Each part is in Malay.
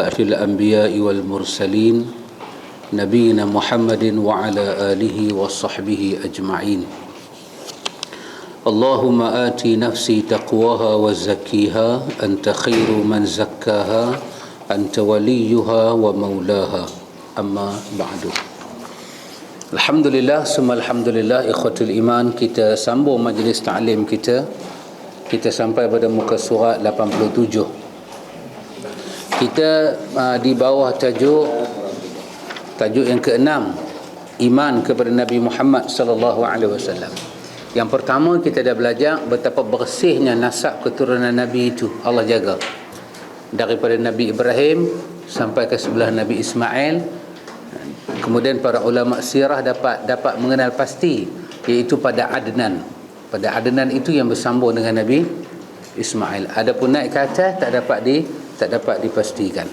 أشرف الأنبياء والمرسلين نبينا محمد وعلى آله وصحبه أجمعين. اللهم آت نفسي تقواها وزكيها أنت خير من زكاها أنت وليها ومولاها أما بعد. Alhamdulillah, summa alhamdulillah, ikhwatul iman. Kita sambung majlis ta'lim kita. Kita sampai pada muka surat 87. Kita di bawah tajuk yang ke-6, iman kepada Nabi Muhammad sallallahu alaihi wasallam. Yang pertama kita dah belajar betapa bersihnya nasab keturunan Nabi itu Allah jaga. Daripada Nabi Ibrahim sampai ke sebelah Nabi Ismail. Kemudian para ulama sirah dapat mengenal pasti, iaitu pada Adnan. Pada Adnan itu yang bersambung dengan Nabi Ismail. Adapun naik ke atas tak dapat dipastikan.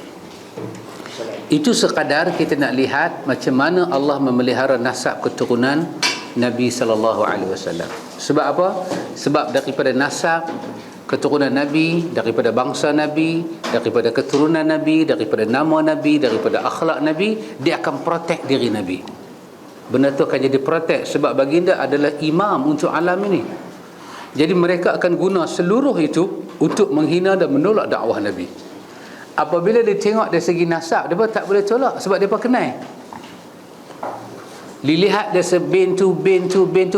Itu sekadar kita nak lihat macam mana Allah memelihara nasab keturunan Nabi sallallahu alaihi wasallam. Sebab apa? Sebab daripada nasab keturunan Nabi, daripada bangsa Nabi, daripada keturunan Nabi, daripada nama Nabi, daripada akhlak Nabi, dia akan protect diri Nabi. Benda tu akan jadi protect sebab baginda adalah imam untuk alam ini. Jadi mereka akan guna seluruh itu untuk menghina dan menolak dakwah Nabi. Apabila dia tengok dari segi nasab, dia tak boleh tolak sebab dia kenal. Dilihat dia bin tu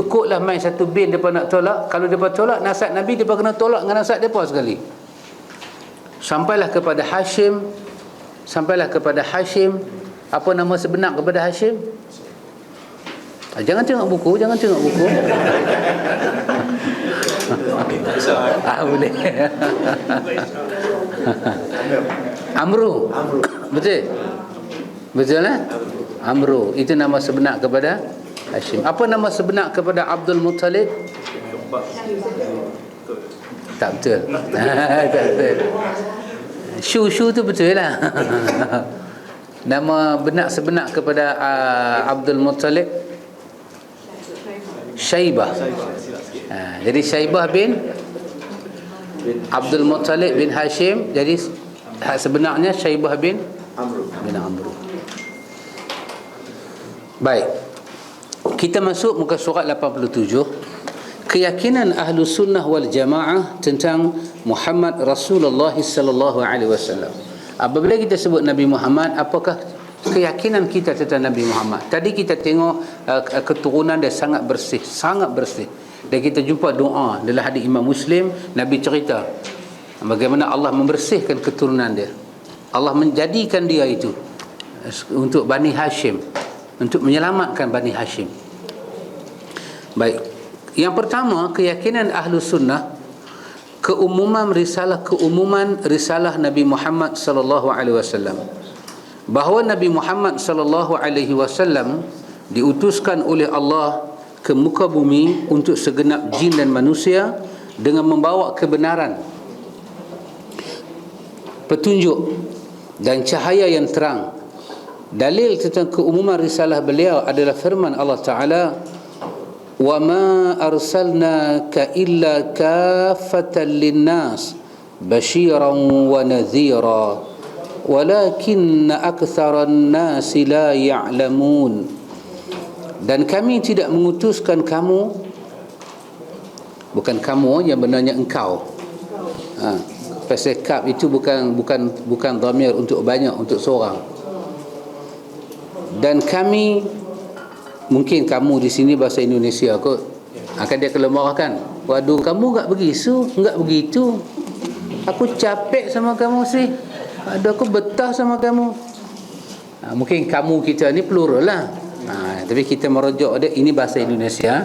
kot lah main satu bin depa nak tolak. Kalau depa tolak nasab Nabi, depa kena tolak dengan nasab depa sekali. Sampailah kepada Hashim. Apa nama sebenar kepada Hashim? Jangan tengok buku. Boleh. Amru. Betul lah? Amru, itu nama sebenar kepada Hashim. Apa nama sebenar kepada Abdul Muttalib? Tak betul. Tak betul. Shu tu betul lah. Nama sebenar kepada Abdul Muttalib Syaibah. Jadi Syaibah bin Abdul Muttalib bin Hashim. Jadi sebenarnya Syaibah bin Amru. Baik, kita masuk muka surat 87. Keyakinan ahlu sunnah wal jamaah tentang Muhammad Rasulullah sallallahu alaihi wasallam. Apabila kita sebut Nabi Muhammad, apakah keyakinan kita tentang Nabi Muhammad? Tadi kita tengok keturunan dia sangat bersih. Dan kita jumpa doa dalam hadis Imam Muslim, Nabi cerita bagaimana Allah membersihkan keturunan dia. Allah menjadikan dia itu untuk Bani Hashim, untuk menyelamatkan Bani Hashim. Baik, yang pertama, keyakinan ahlu sunnah keumuman risalah Nabi Muhammad sallallahu alaihi wasallam, bahawa Nabi Muhammad sallallahu alaihi wasallam diutuskan oleh Allah ke muka bumi untuk segenap jin dan manusia dengan membawa kebenaran, petunjuk dan cahaya yang terang. Dalil tentang keumuman risalah beliau adalah firman Allah Ta'ala, wa ma arsalnaka illa kaffatan linnas basyiran wa nadhira walakinna aktharan nasi la ya'lamun. Dan kami tidak mengutuskan kamu, bukan kamu yang benarnya engkau. Pasal kaf itu bukan dhamir untuk banyak, untuk seorang. Dan kami, mungkin kamu di sini bahasa Indonesia kot, akan dia kelemahkan. Waduh, kamu enggak begitu. Aku capek sama kamu sih. Aduh, aku betah sama kamu. Mungkin kamu kita ni plural lah. Tapi kita merujuk dia, ini bahasa Indonesia.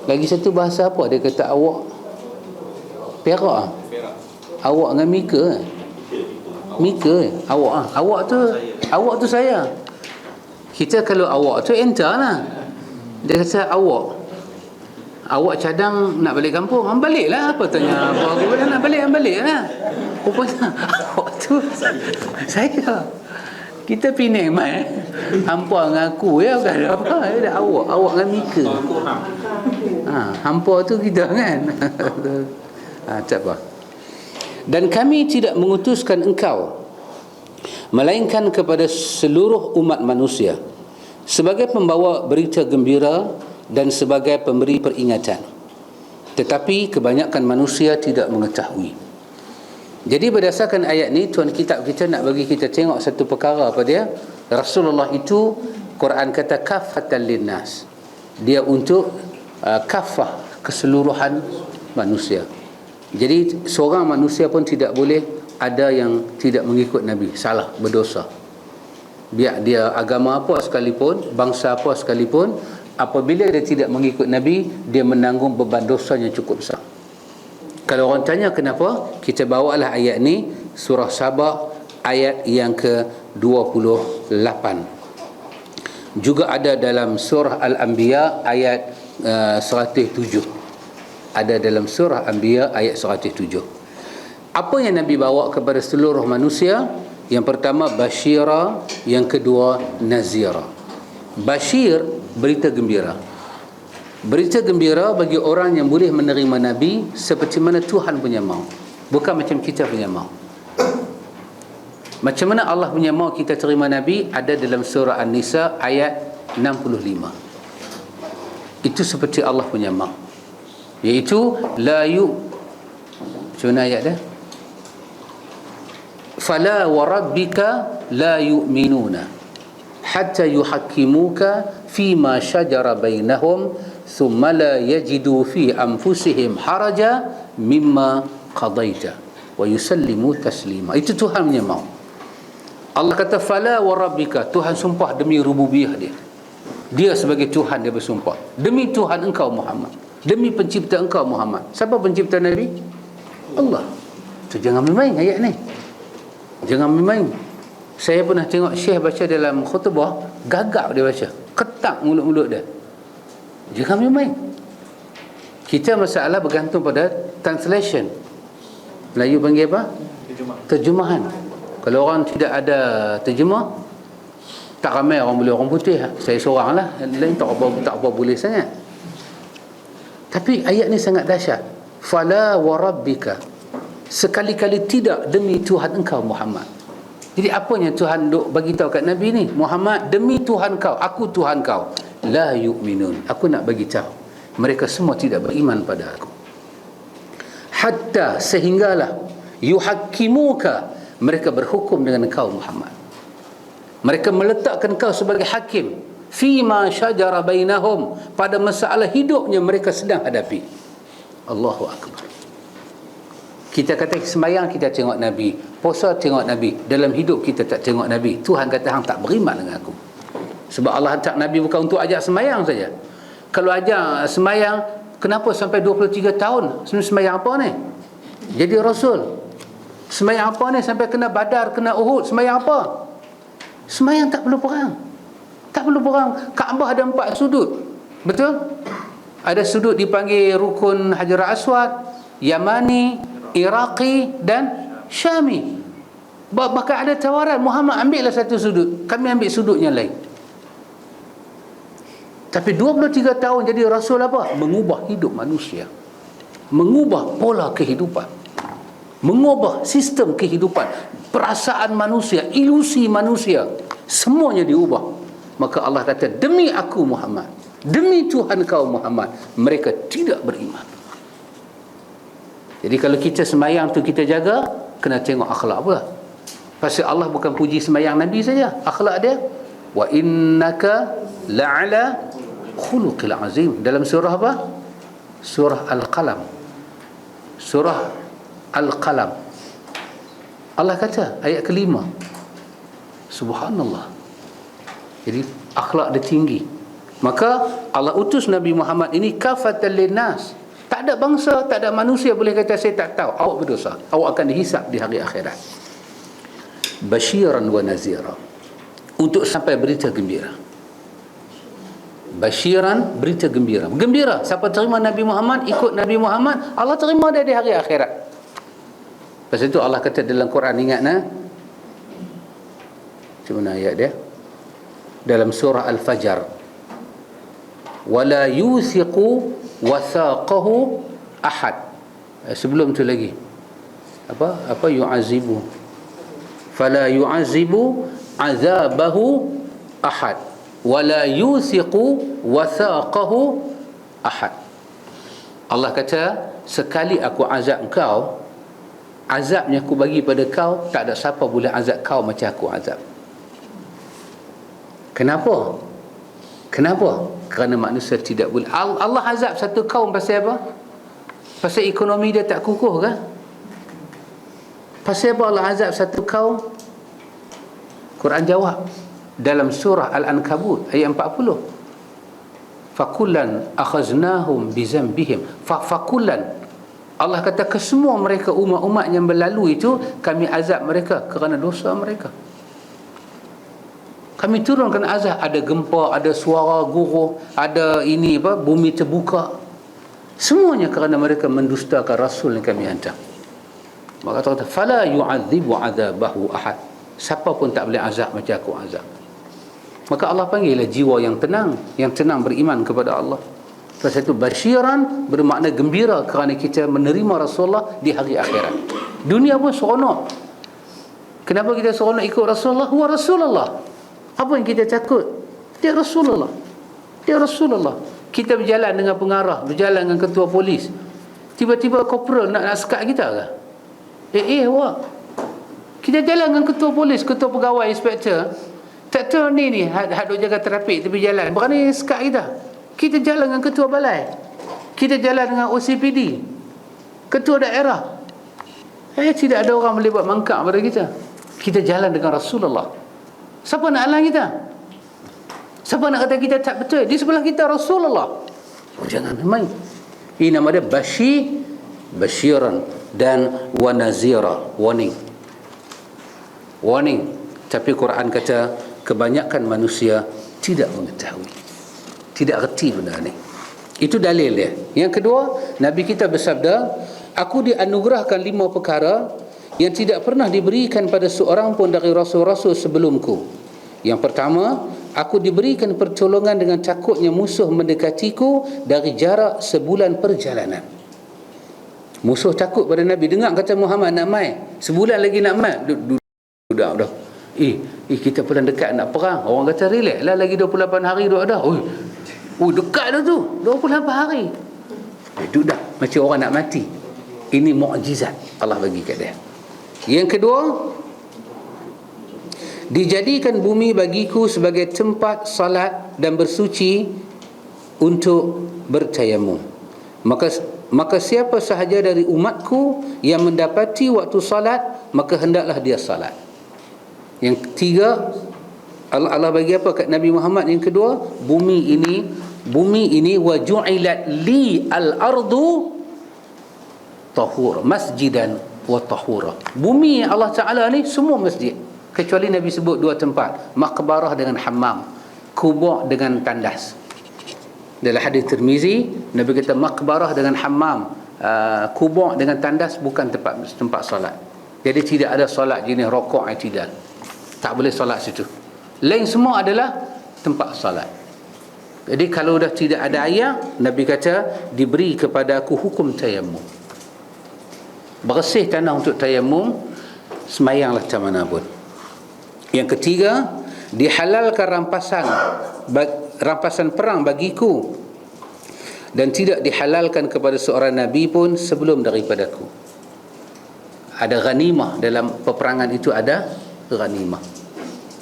Lagi satu bahasa apa? Dia kata awak perak. Awak dengan Mika. Awak tu saya. Kita kalau awak tu enter lah. Dia kata awak cadang nak balik kampung. Baliklah, apa tanya apa aku nak balik lah. Rupanya awak tu saya. Kita Penang mai. Hampa dengan aku ya, bukan apa. Dia awak dengan Mika. Hampa tu kita kan. Tak apa. Dan kami tidak mengutuskan engkau melainkan kepada seluruh umat manusia sebagai pembawa berita gembira dan sebagai pemberi peringatan. Tetapi kebanyakan manusia tidak mengetahui. Jadi berdasarkan ayat ni, tuan kitab kita nak bagi kita tengok satu perkara apa dia. Rasulullah itu, Quran kata kafatan linnas. Dia untuk kafah, keseluruhan manusia. Jadi seorang manusia pun tidak boleh ada yang tidak mengikut Nabi, salah, berdosa. Biar dia agama apa sekalipun, bangsa apa sekalipun, apabila dia tidak mengikut Nabi, dia menanggung beban dosa yang cukup besar. Kalau orang tanya kenapa, kita bawalah ayat ni, surah Sabah ayat yang ke-28. Juga ada dalam surah Al-Anbiya ayat 107. Ada dalam surah Anbiya ayat 107. Apa yang Nabi bawa kepada seluruh manusia? Yang pertama basyira, yang kedua nazira. Basyir, berita gembira. Berita gembira bagi orang yang boleh menerima Nabi seperti mana Tuhan punya mahu, bukan macam kita punya mahu. Macam mana Allah punya mahu kita terima Nabi ada dalam surah An-Nisa ayat 65. Itu seperti Allah punya mahu, iaitu la yu, macam mana ayat dia? Fala wa rabbika la yu'minuna hatta yuhakkimuka fima shajara bainahum thumma la yajidu fi anfusihim haraja mimma qadaita wa yusallimu taslima. Itu Tuhan punya mahu. Allah kata fala wa rabbika, Tuhan sumpah demi rububiyah dia. Dia sebagai Tuhan, dia bersumpah demi Tuhan engkau Muhammad, demi pencipta engkau Muhammad. Siapa pencipta Nabi? Allah. Tu jangan main ayat ni. Jangan main. Saya pernah tengok Syekh baca dalam khutbah, gagap dia baca, ketak mulut-mulut dia. Jangan main. Kita masalah bergantung pada translation. Melayu panggil apa? Terjemahan. Kalau orang tidak ada terjemah, tak ramai orang boleh, orang putih. Saya seorang lah, lain tak apa boleh sangat. Tapi ayat ni sangat dahsyat. Fala wa rabbika, sekali-kali tidak demi Tuhan engkau Muhammad. Jadi apanya Tuhan duk bagi tahu kat Nabi ni? Muhammad, demi Tuhan kau, aku Tuhan kau. La yu'minun, aku nak bagi tahu mereka semua tidak beriman pada aku. Hatta, sehinggalah yuhakkimuka, mereka berhukum dengan kau Muhammad. Mereka meletakkan kau sebagai hakim fima syajara bainahum, pada masalah hidupnya mereka sedang hadapi. Allahu akbar. Kita kata sembahyang kita tengok Nabi, puasa tengok Nabi, dalam hidup kita tak tengok Nabi. Tuhan kata hang tak beriman dengan aku. Sebab Allah hantar Nabi bukan untuk ajak sembahyang saja. Kalau ajak sembahyang, kenapa sampai 23 tahun sembahyang apa ni? Jadi Rasul. Sembahyang apa ni sampai kena Badar, kena Uhud? Sembahyang apa? Sembahyang tak perlu perang. Tak perlu perang. Kaabah ada 4 sudut. Betul? Ada sudut dipanggil Rukun Hajar Aswad, Yamani, Iraqi dan Syami. Bahkan ada tawaran, Muhammad ambillah satu sudut, kami ambil sudut yang lain. Tapi 23 tahun jadi Rasul apa? Mengubah hidup manusia, mengubah pola kehidupan, mengubah sistem kehidupan, perasaan manusia, ilusi manusia, semuanya diubah. Maka Allah kata, demi aku Muhammad, demi Tuhan kau Muhammad, mereka tidak beriman. Jadi kalau kita sembahyang tu kita jaga, kena tengok akhlak pula. Pasal Allah bukan puji sembahyang Nabi saja, akhlak dia. Wa innaka la'ala khuluqil azim. Dalam surah apa? Surah Al-Qalam. Surah Al-Qalam. Allah kata ayat kelima. Subhanallah. Jadi akhlak dia tinggi. Maka Allah utus Nabi Muhammad ini kafatan linnas. Tak ada bangsa, tak ada manusia boleh kata saya tak tahu. Awak berdosa, awak akan dihisap di hari akhirat. Basyiran wa nazira, untuk sampai berita gembira. Basyiran, berita gembira. Gembira, siapa terima Nabi Muhammad, ikut Nabi Muhammad, Allah terima dia di hari akhirat. Pasal itu Allah kata dalam Quran, ingat nah? Macam mana ayat dia? Dalam surah Al-Fajr, wala yuthiqu wathaqahu ahad. Sebelum tu lagi apa yu'azibu, fala yu'azibu azabahu ahad wala yuthiqu wathaqahu ahad. Allah kata, sekali aku azab kau, azabnya aku bagi pada kau, tak ada siapa boleh azab kau macam aku azab. Kenapa? Kerana manusia tidak boleh. Allah azab satu kaum pasal apa? Pasal ekonomi dia tak kukuh kan? Pasal apa Allah azab satu kaum? Quran jawab dalam surah Al-Ankabut ayat 40. Fakullan akhaznahum bizambihim. Fakullan, Allah kata kesemua mereka umat-umat yang berlalu itu kami azab mereka kerana dosa mereka. Kami turunkan azab, ada gempa, ada suara guruh, ada ini bumi terbuka. Semuanya kerana mereka mendustakan rasul yang kami hantar. Maka Allah kata fala yu'adzibu adzabahu ahad. Siapa pun tak boleh azab macam aku azab. Maka Allah panggillah jiwa yang tenang beriman kepada Allah. Sebab itu basyiran bermakna gembira kerana kita menerima Rasulullah di hari akhirat. Dunia pun seronok. Kenapa kita seronok ikut Rasulullah? Huwa Rasulullah. Apa yang kita takut? Dia Rasulullah. Kita berjalan dengan pengarah, berjalan dengan ketua polis, tiba-tiba korporal nak sekat kita ke? Awak, kita jalan dengan ketua polis, ketua pegawai, inspektor, tak tahu ni hadut jaga trafik tepi jalan, berani sekat kita. Kita jalan dengan ketua balai, kita jalan dengan OCPD, ketua daerah, tidak ada orang boleh buat mangkak pada kita. Kita jalan dengan Rasulullah. Siapa nak halang kita? Siapa nak kata kita tak betul? Di sebelah kita Rasulullah. Jangan main. Ini nama dia basyiran dan wa nazira, warning. Tapi Quran kata kebanyakan manusia tidak mengetahui, tidak reti benda ni. Itu dalil dia. Yang kedua, Nabi kita bersabda, aku dianugerahkan 5 perkara yang tidak pernah diberikan pada seorang pun dari rasul-rasul sebelumku. Yang pertama, aku diberikan pertolongan dengan takutnya musuh mendekatiku dari jarak sebulan perjalanan. Musuh takut pada Nabi, dengar kata Muhammad nak mai, sebulan lagi nak mai, dah. Kita pun dekat nak perang. Orang kata relax lah, lagi 28 hari duduk dah. Dekat dah tu, 28 hari. Duduk dah macam orang nak mati. Ini mukjizat Allah bagi kat dia. Yang kedua, dijadikan bumi bagiku sebagai tempat salat dan bersuci untuk bertayamum. Maka siapa sahaja dari umatku yang mendapati waktu salat, maka hendaklah dia salat. Yang ketiga, Allah bagi apa kat Nabi Muhammad? Yang kedua, bumi ini wa ju'ilat li al-ardu tahur, masjidan wa tahura. Bumi Allah Ta'ala ni semua masjid, kecuali Nabi sebut 2 tempat, maqbarah dengan hammam, kubur dengan tandas. Dalam hadis Tirmizi, Nabi kata maqbarah dengan hammam, kubur dengan tandas bukan tempat solat. Jadi tidak ada solat jenis rokok i'tidal, tak boleh solat situ. Lain semua adalah tempat solat. Jadi kalau dah tidak ada ayat, Nabi kata diberi kepada aku hukum tayamum, bersih tanah untuk tayamum, semayanglah macam mana pun. Yang ketiga, dihalalkan rampasan perang bagiku dan tidak dihalalkan kepada seorang Nabi pun sebelum daripadaku. Ada ghanimah, dalam peperangan itu ada ghanimah.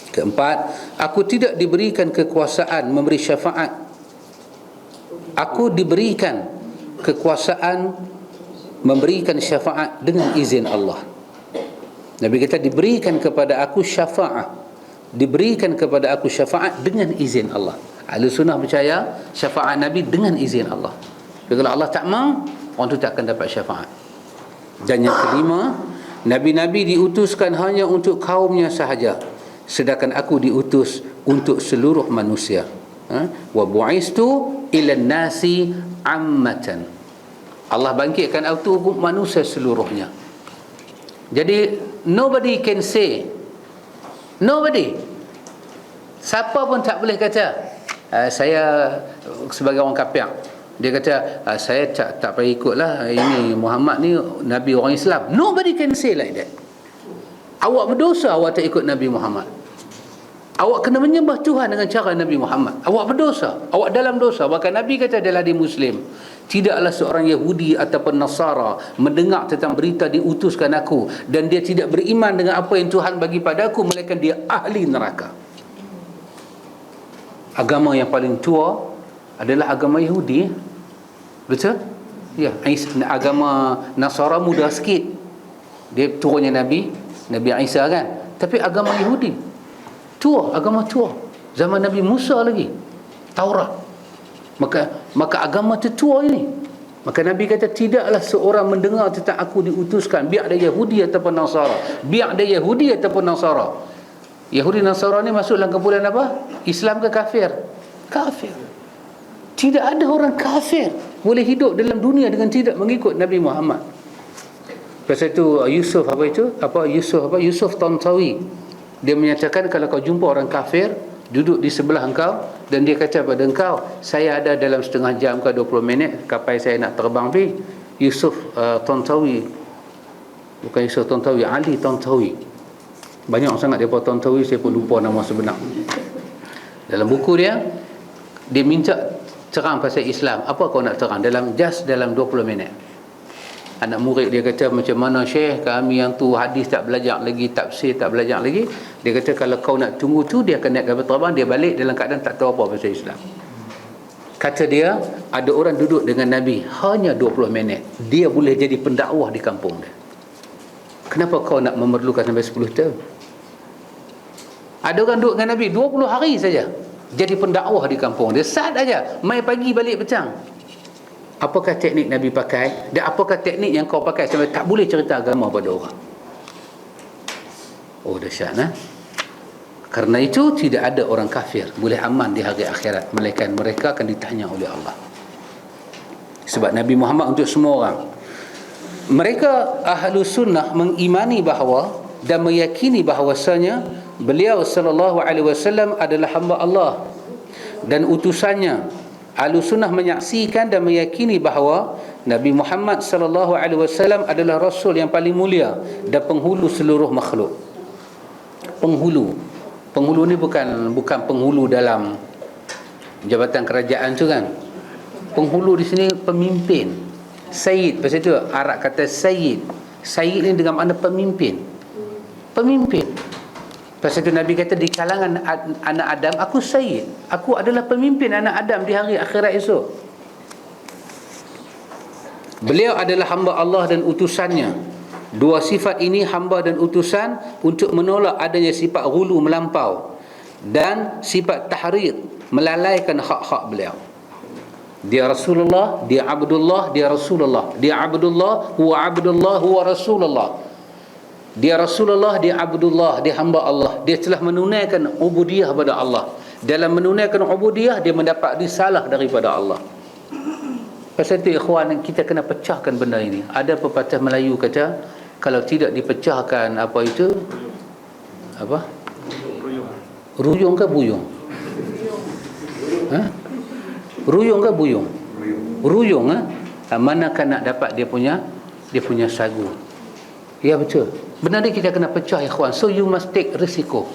Keempat, aku tidak diberikan kekuasaan memberi syafaat. Aku diberikan kekuasaan memberikan syafaat dengan izin Allah. Nabi kata diberikan kepada aku syafaat, diberikan kepada aku syafaat dengan izin Allah. Ahli sunnah percaya syafaat Nabi dengan izin Allah. Kalau Allah tak mahu, orang tu tak akan dapat syafaat. Dan yang kelima, Nabi-Nabi diutuskan hanya untuk kaumnya sahaja, sedangkan aku diutus untuk seluruh manusia. Wa bu'istu ilan nasi ammatan. Allah bangkitkan aku manusia seluruhnya. Jadi nobody can say, siapa pun tak boleh kata saya sebagai orang kafir, Dia kata, saya tak payah ikutlah, ini Muhammad ni Nabi orang Islam. Nobody can say like that. Awak berdosa awak tak ikut Nabi Muhammad. Awak kena menyembah Tuhan dengan cara Nabi Muhammad. Awak berdosa, awak dalam dosa. Bahkan Nabi kata adalah di Muslim, tidaklah seorang Yahudi ataupun Nasara mendengar tentang berita diutuskan aku dan dia tidak beriman dengan apa yang Tuhan bagi padaku, melainkan dia ahli neraka. Agama yang paling tua adalah agama Yahudi. Betul? Ya, agama Nasara muda sikit. Dia turunnya Nabi Isa kan. Tapi agama Yahudi tua, agama tua. Zaman Nabi Musa lagi, Taurat. Maka agama tu tua ini. Maka Nabi kata, tidaklah seorang mendengar tentang aku diutuskan, biar dia Yahudi ataupun Nasara. Biar dia Yahudi ataupun Nasara. Yahudi Nasara ni masuk dalam kumpulan apa? Islam ke kafir? Kafir. Tidak ada orang kafir boleh hidup dalam dunia dengan tidak mengikut Nabi Muhammad. Pasal itu Yusuf Tantawi, dia menyatakan, kalau kau jumpa orang kafir duduk di sebelah engkau dan dia kata pada engkau, saya ada dalam setengah jam ke 20 minit kapal saya nak terbang pergi. Yusuf Tantawi, bukan Yusuf Tantawi, Ali Tantawi, banyak sangat dia Tantawi, saya pun lupa nama sebenar. Dalam buku dia minta terang pasal Islam. Apa kau nak terang dalam 20 minit? Anak murid dia kata, macam mana Syekh, kami yang tu hadis tak belajar lagi, tafsir tak belajar lagi. Dia kata, kalau kau nak tunggu tu, dia akan naik kapal terbang, dia balik dalam keadaan tak tahu apa pasal Islam. Kata dia, ada orang duduk dengan Nabi hanya 20 minit, dia boleh jadi pendakwah di kampung dia. Kenapa kau nak memerlukan sampai 10 tahun? Ada orang duduk dengan Nabi 20 hari saja, jadi pendakwah di kampung dia. Saat aja, mai pagi balik petang. Apakah teknik Nabi pakai, dan apakah teknik yang kau pakai sampai tak boleh cerita agama pada orang? Oh, dahsyat, nah? Karena itu tidak ada orang kafir boleh aman di hari akhirat, melainkan mereka akan ditanya oleh Allah. Sebab Nabi Muhammad untuk semua orang. Mereka ahlu sunnah mengimani bahawa dan meyakini bahawasanya beliau sallallahu alaihi wasallam adalah hamba Allah dan utusannya. Ahlu sunnah menyaksikan dan meyakini bahawa Nabi Muhammad sallallahu alaihi wasallam adalah rasul yang paling mulia dan penghulu seluruh makhluk. Penghulu ni bukan penghulu dalam jabatan kerajaan tu kan. Penghulu di sini pemimpin. Sayyid, pasal itu Arab kata sayyid. Sayyid ni dengan makna pemimpin. Pasal itu Nabi kata, di kalangan anak Adam, aku sayyid, aku adalah pemimpin anak Adam di hari akhirat esok. Beliau adalah hamba Allah dan utusannya. Dua sifat ini, hamba dan utusan, untuk menolak adanya sifat ghulu, melampau, dan sifat tahrid, melalaikan hak-hak beliau. Dia Rasulullah, dia Abdullah, dia Rasulullah. Dia Abdullah, huwa Abdullah, huwa Rasulullah. Dia Rasulullah, dia Abdullah, dia hamba Allah. Dia telah menunaikan ubudiyah kepada Allah. Dalam menunaikan ubudiyah, dia mendapat risalah daripada Allah. Pasal itu ikhwan, kita kena pecahkan benda ini. Ada pepatah Melayu kata, kalau tidak dipecahkan apa itu, apa? Ruyung ke buyung? Ha? Ruyung ke buyung? Ruyung, ha? Manakah nak dapat dia punya sagu? Ya, betul. Benar ni kita kena pecah, ikhwan. So you must take risiko.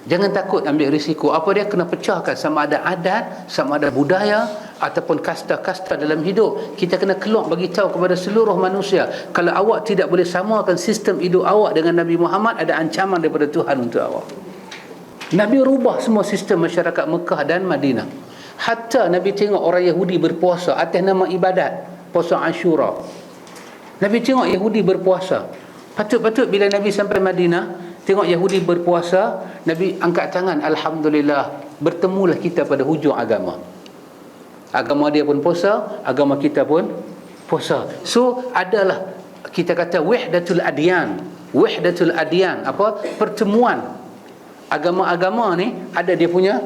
Jangan takut ambil risiko. Apa dia kena pecahkan, sama ada adat, sama ada budaya ataupun kasta-kasta dalam hidup. Kita kena keluar bagi tahu kepada seluruh manusia, kalau awak tidak boleh samakan sistem hidup awak dengan Nabi Muhammad, ada ancaman daripada Tuhan untuk awak. Nabi rubah semua sistem masyarakat Mekah dan Madinah. Hatta Nabi tengok orang Yahudi berpuasa atas nama ibadat, puasa Ashura. Nabi tengok Yahudi berpuasa. Patut-patut bila Nabi sampai Madinah, tengok Yahudi berpuasa, Nabi angkat tangan, alhamdulillah, bertemulah kita pada hujung agama. Agama dia pun puasa, agama kita pun puasa. So adalah, kita kata wahdatul adyan. Wahdatul adyan, apa? Pertemuan agama-agama ni ada dia punya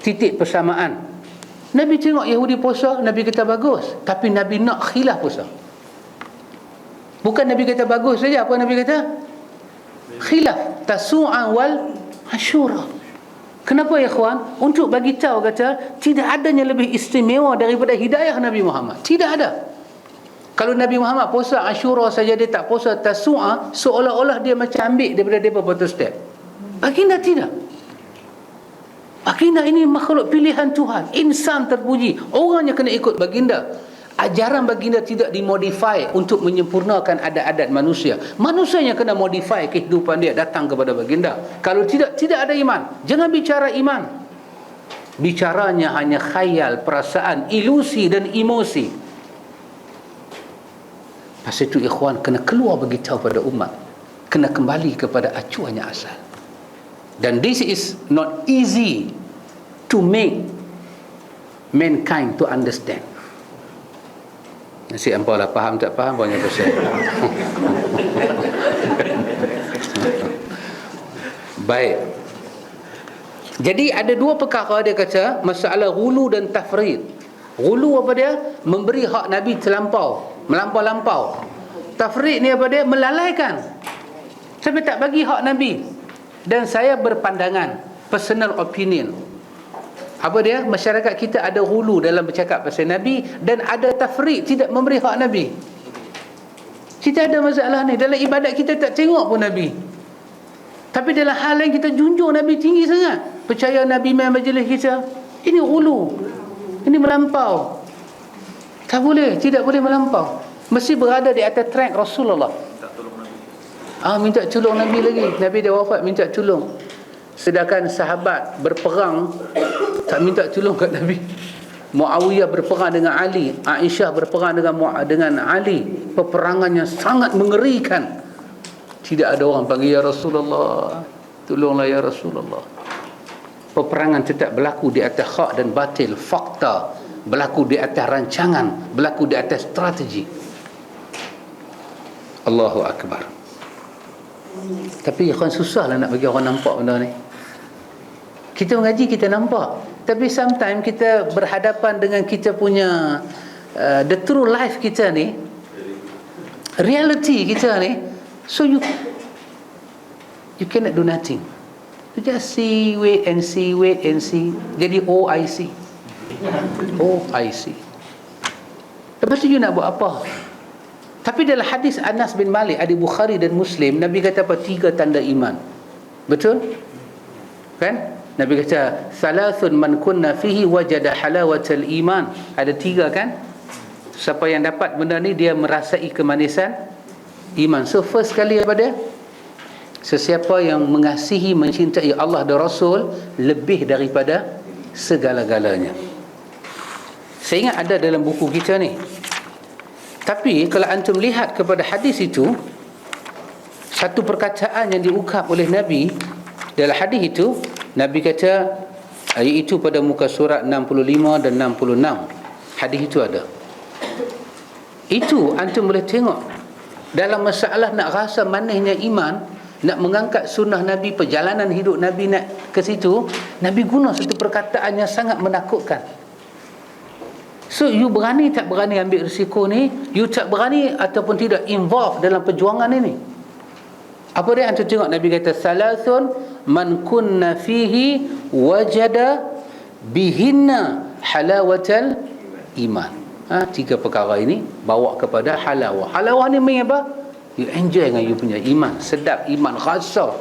titik persamaan. Nabi tengok Yahudi puasa, Nabi kata bagus, tapi Nabi nak khilaf puasa. Bukan Nabi kata bagus saja, apa Nabi kata? Khilaf, tasu'a wal ashura. Kenapa ya kawan? Untuk bagi tahu kata tidak adanya lebih istimewa daripada hidayah Nabi Muhammad. Tidak ada. Kalau Nabi Muhammad puasa Ashura saja, dia tak puasa Tasu'a, seolah-olah dia macam ambil daripada mereka Protestan. Baginda tidak. Baginda ini makhluk pilihan Tuhan, insan terpuji. Orang yang kena ikut baginda. Ajaran baginda tidak dimodifai untuk menyempurnakan adat-adat manusia. Manusia yang kena modifai kehidupan dia datang kepada baginda. Kalau tidak ada iman. Jangan bicara iman. Bicaranya hanya khayal, perasaan, ilusi dan emosi. Pasal itu ikhwan kena keluar beritahu pada umat. Kena kembali kepada acuannya asal. Dan this is not easy to make mankind to understand. Nasi ampau lah, faham tak faham banyak pasal. Baik. Jadi ada dua perkara dia kata, masalah ghulu dan tafrid. Ghulu apa dia? Memberi hak Nabi terlampau, melampau-lampau. Tafrid ni apa dia? Melalaikan. Sampai tak bagi hak Nabi. Dan saya berpandangan, personal opinion, apa dia? Masyarakat kita ada ghulu dalam bercakap pasal Nabi, dan ada tafriq, tidak memberi hak Nabi. Kita ada masalah ni. Dalam ibadat kita tak tengok pun Nabi, tapi dalam hal lain kita junjung Nabi tinggi sangat. Percaya Nabi main majlis kita. Ini ghulu, ini melampau. Tak boleh, tidak boleh melampau. Mesti berada di atas track Rasulullah. Minta tolong Nabi lagi. Nabi dah wafat, minta tolong. Sedangkan sahabat berperang tak minta tolong kat Nabi. Muawiyah berperang dengan Ali, Aisyah berperang dengan Ali. Peperangannya sangat mengerikan. Tidak ada orang panggil ya Rasulullah, tolonglah ya Rasulullah. Peperangan tetap berlaku di atas hak dan batil, fakta, berlaku di atas rancangan, berlaku di atas strategi. Allahu Akbar. Tapi kan susahlah nak bagi orang nampak benda ni. Kita mengaji, kita nampak. Tapi sometimes kita berhadapan dengan kita punya the true life kita ni, reality kita ni. So you cannot do nothing. You just see, wait and see, wait and see. Jadi OIC. OIC. Lepas tu you nak buat apa? Tapi dalam hadis Anas bin Malik, ada Bukhari dan Muslim, Nabi kata apa? 3 tanda iman. Betul? Kan? Nabi kata, "Thalathun man kunna fihi wajada halawatal iman." Ada 3 kan? Siapa yang dapat benda ni, dia merasai kemanisan iman. So first kali apa dia? Sesiapa yang mengasihi, mencintai Allah dan Rasul lebih daripada segala-galanya. Saya ingat ada dalam buku kita ni. Tapi kalau antum lihat kepada hadis itu, satu perkataan yang diungkap oleh Nabi dalam hadis itu, Nabi kata, iaitu pada muka surat 65 dan 66. Hadis itu ada. Itu antum boleh tengok dalam masalah nak rasa manisnya iman, nak mengangkat sunnah Nabi, perjalanan hidup Nabi nak ke situ, Nabi guna satu perkataan yang sangat menakutkan. So you berani tak berani ambil risiko ni? You tak berani ataupun tidak involve dalam perjuangan ini? Apa dia? Antum tengok Nabi kata, "Salasun man kunna fihi wajada bihinna halawatal iman." 3 perkara ini bawa kepada halawah. Halawah ni main apa? You enjoy dengan you punya iman, sedap iman, rasa.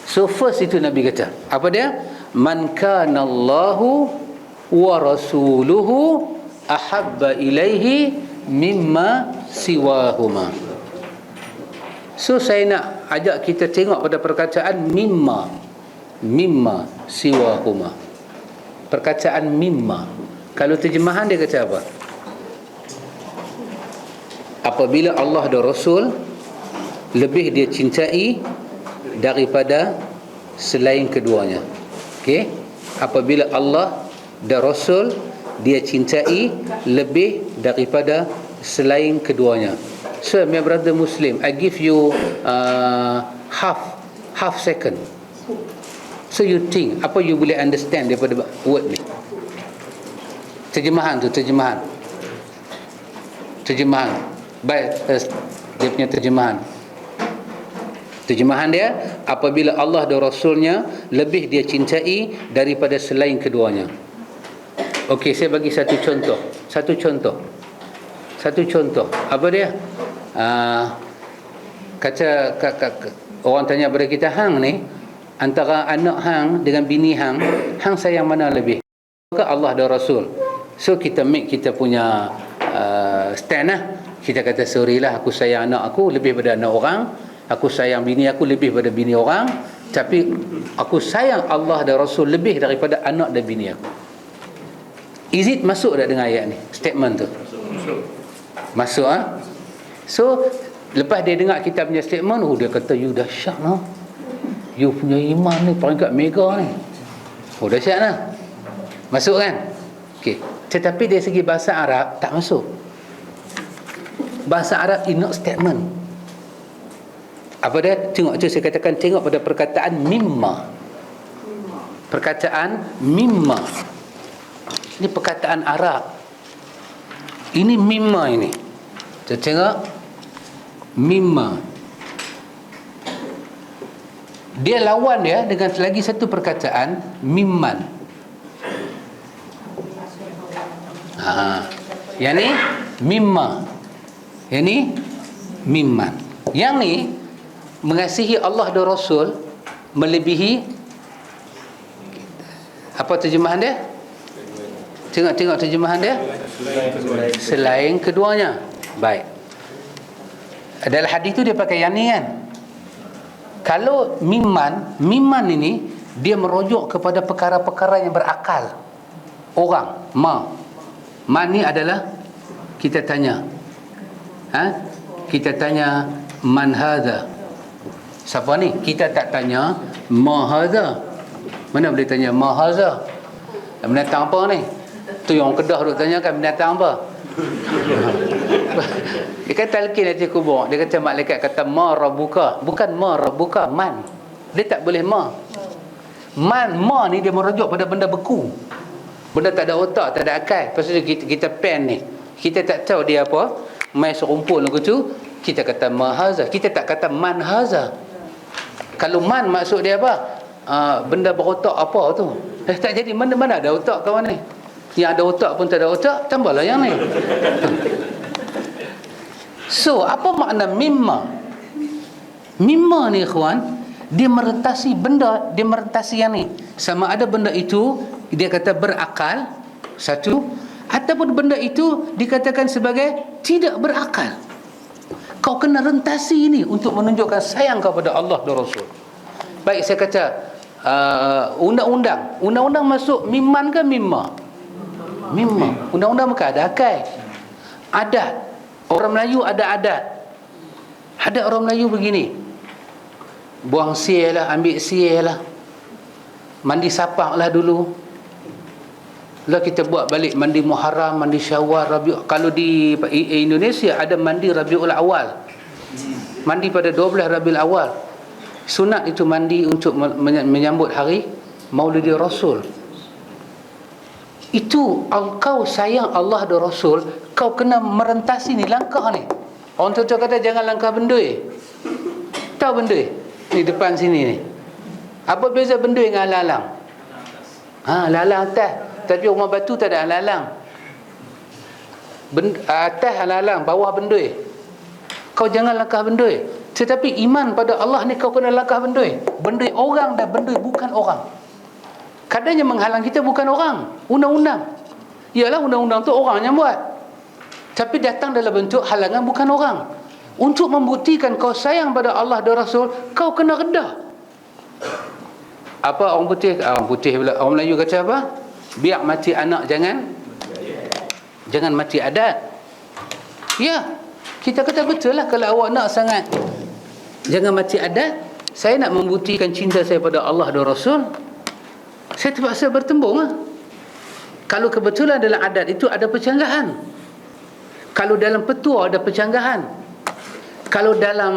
So first itu Nabi kata, apa dia? "Man kana Allahu wa rasuluhu ahabba ilaihi mimma siwahuma." So saya nak ajak kita tengok pada perkataan mimma siwahuma. Perkataan mimma, kalau terjemahan dia kata apa? Apabila Allah dan Rasul lebih dia cintai daripada selain keduanya. Okey? Apabila Allah dan Rasul dia cintai lebih daripada selain keduanya. So my brother Muslim, I give you half second. So you think, apa you boleh understand daripada word ni? Terjemahan. Baik, dia punya terjemahan. Terjemahan dia, apabila Allah dan Rasulnya lebih dia cintai daripada selain keduanya. Okey, saya bagi satu contoh. Apa dia? Orang tanya pada kita, hang ni antara anak hang dengan bini hang sayang mana lebih? Maka Allah dan Rasul. So kita make kita punya stand lah. Kita kata, sorry lah, aku sayang anak aku lebih pada anak orang, aku sayang bini aku lebih pada bini orang, tapi aku sayang Allah dan Rasul lebih daripada anak dan bini aku. Is it masuk tak dengan ayat ni, statement tu? Masuk ah. So lepas dia dengar kita punya statement, dia kata, you dahsyat lah, you punya iman ni peringkat mega ni. Dahsyat lah. Masuk kan? Okey. Tetapi dari segi bahasa Arab tak masuk. Bahasa Arab is not statement. Apa dia? Tengok tu, saya katakan, tengok pada perkataan mimma. Perkataan mimma. Ini perkataan Arab. Ini mimma ini. Kita tengok mimma. Dia lawan dia dengan lagi satu perkataan mimman. Yang ni mimma. Yang ni mimman. Yang ni mengasihi Allah dan Rasul melebihi, apa terjemahan dia? Tengok terjemahan dia. Selain keduanya. Baik. Dalam hadis tu dia pakai yang ni kan. Kalau mimman ini dia merujuk kepada perkara-perkara yang berakal. Orang, man ni adalah kita tanya. Kita tanya man hadha. Siapa ni? Kita tak tanya ma hadha. Mana boleh tanya ma hadha? Binatang apa ni? Tu yang Kedah duk tanya kan, binatang apa? Dia kata talqin hati kubur. Dia kata malaikat kata ma rabbuka. Bukan ma rabbuka, man. Dia tak boleh ma. Ma ni dia merujuk pada benda beku. Benda tak ada otak, tak ada akal. Lepas tu kita pen ni, kita tak tahu dia apa. Mai serumpul lagu tu, kita kata ma haza. Kita tak kata man haza. Kalau man maksud dia apa? Benda berotak apa tu? Tak jadi, mana ada otak kawan ni. Yang ada otak pun tak ada otak, tambahlah yang ni. So, apa makna mimma? Mimma ni ikhwan, dia merentasi benda, dia merentasi yang ni. Sama ada benda itu dia kata berakal, satu, ataupun benda itu dikatakan sebagai tidak berakal. Kau kena rentasi ini untuk menunjukkan sayang kepada Allah dan Rasul. Baik, saya kata undang-undang masuk mimman ke mimma? Mimma. Undang-undang bukan ada akal. Adat. Orang Melayu ada adat. Ada orang Melayu begini. Buang sial lah, ambil sial lah. Mandi sapak lah dulu. Lah kita buat balik mandi Muharram, mandi Syawal, Rabiul. Kalau di Indonesia ada mandi Rabiul Awal. Mandi pada 12 Rabiul Awal. Sunat itu mandi untuk menyambut hari Maulidi Rasul. Itu engkau sayang Allah dan Rasul, kau kena merentasi ni langkah ni. Orang tu kata jangan langkah bendui. Tahu bendui? Ni depan sini ni. Apa beza bendui dengan lalang? Lalang atas, tapi rumah batu tak ada lalang. Atas lalang, bawah bendui. Kau jangan langkah bendui. Tetapi iman pada Allah ni kau kena langkah bendui. Bendui orang dan bendui bukan orang. Kadangnya menghalang kita bukan orang, undang-undang. Ialah undang-undang tu orang yang buat. Tapi datang dalam bentuk halangan bukan orang. Untuk membuktikan kau sayang pada Allah dan Rasul, kau kena redah. Apa orang putih pula, orang Melayu kata apa? Biar mati anak, jangan mati adat. Ya, kita kata betul lah. Kalau awak nak sangat jangan mati adat, saya nak membuktikan cinta saya pada Allah dan Rasul, saya terpaksa bertembung lah. Kalau kebetulan dalam adat itu ada percanggahan, kalau dalam petua ada percanggahan, kalau dalam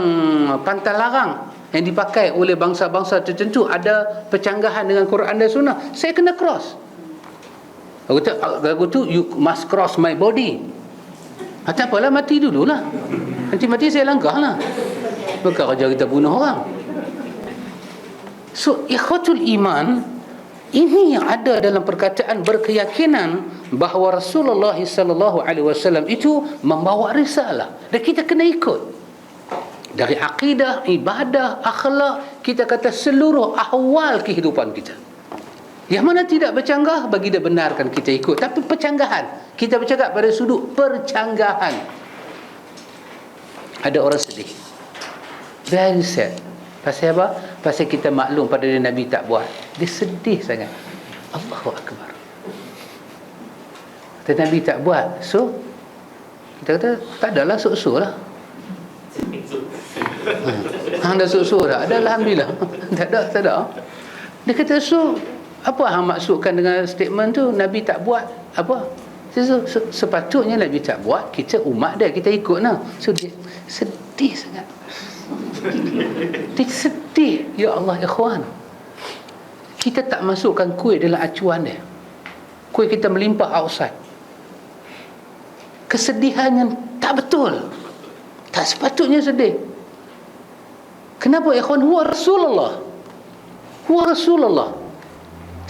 pantal larang yang dipakai oleh bangsa-bangsa tertentu ada percanggahan dengan Quran dan Sunnah, saya kena cross. Lagu tu you must cross my body. Tak apalah, mati dululah. Nanti mati saya langkah lah. Bukan kerja kita bunuh orang. So ikhwatul iman, ini yang ada dalam perkataan berkeyakinan bahawa Rasulullah sallallahu alaihi wasallam itu membawa risalah dan kita kena ikut. Dari akidah, ibadah, akhlak, kita kata seluruh ahwal kehidupan kita. Yang mana tidak bercanggah, bagi dia benarkan kita ikut. Tapi percanggahan, kita bercakap pada sudut percanggahan. Ada orang sedih, very sad. Pasal apa? Pasal kita maklum pada dia Nabi tak buat. Dia sedih sangat. Allahu Akbar. Kata Nabi tak buat. So kita kata tak adalah sok-sok lah. Dah sok-sok dah. Ada Alhamdulillah. Tak ada. Dia kata, so apa hang maksudkan dengan statement tu? Nabi tak buat apa? So, sepatutnya Nabi tak buat, kita umat dia, kita ikut lah. So dia sedih sangat. Dia sedih. Ya Allah, ikhwan, kita tak masukkan kuih dalam acuan dia. Kuih kita melimpah outside. Kesedihan yang tak betul, tak sepatutnya sedih. Kenapa ikhwan? Huwa Rasulullah.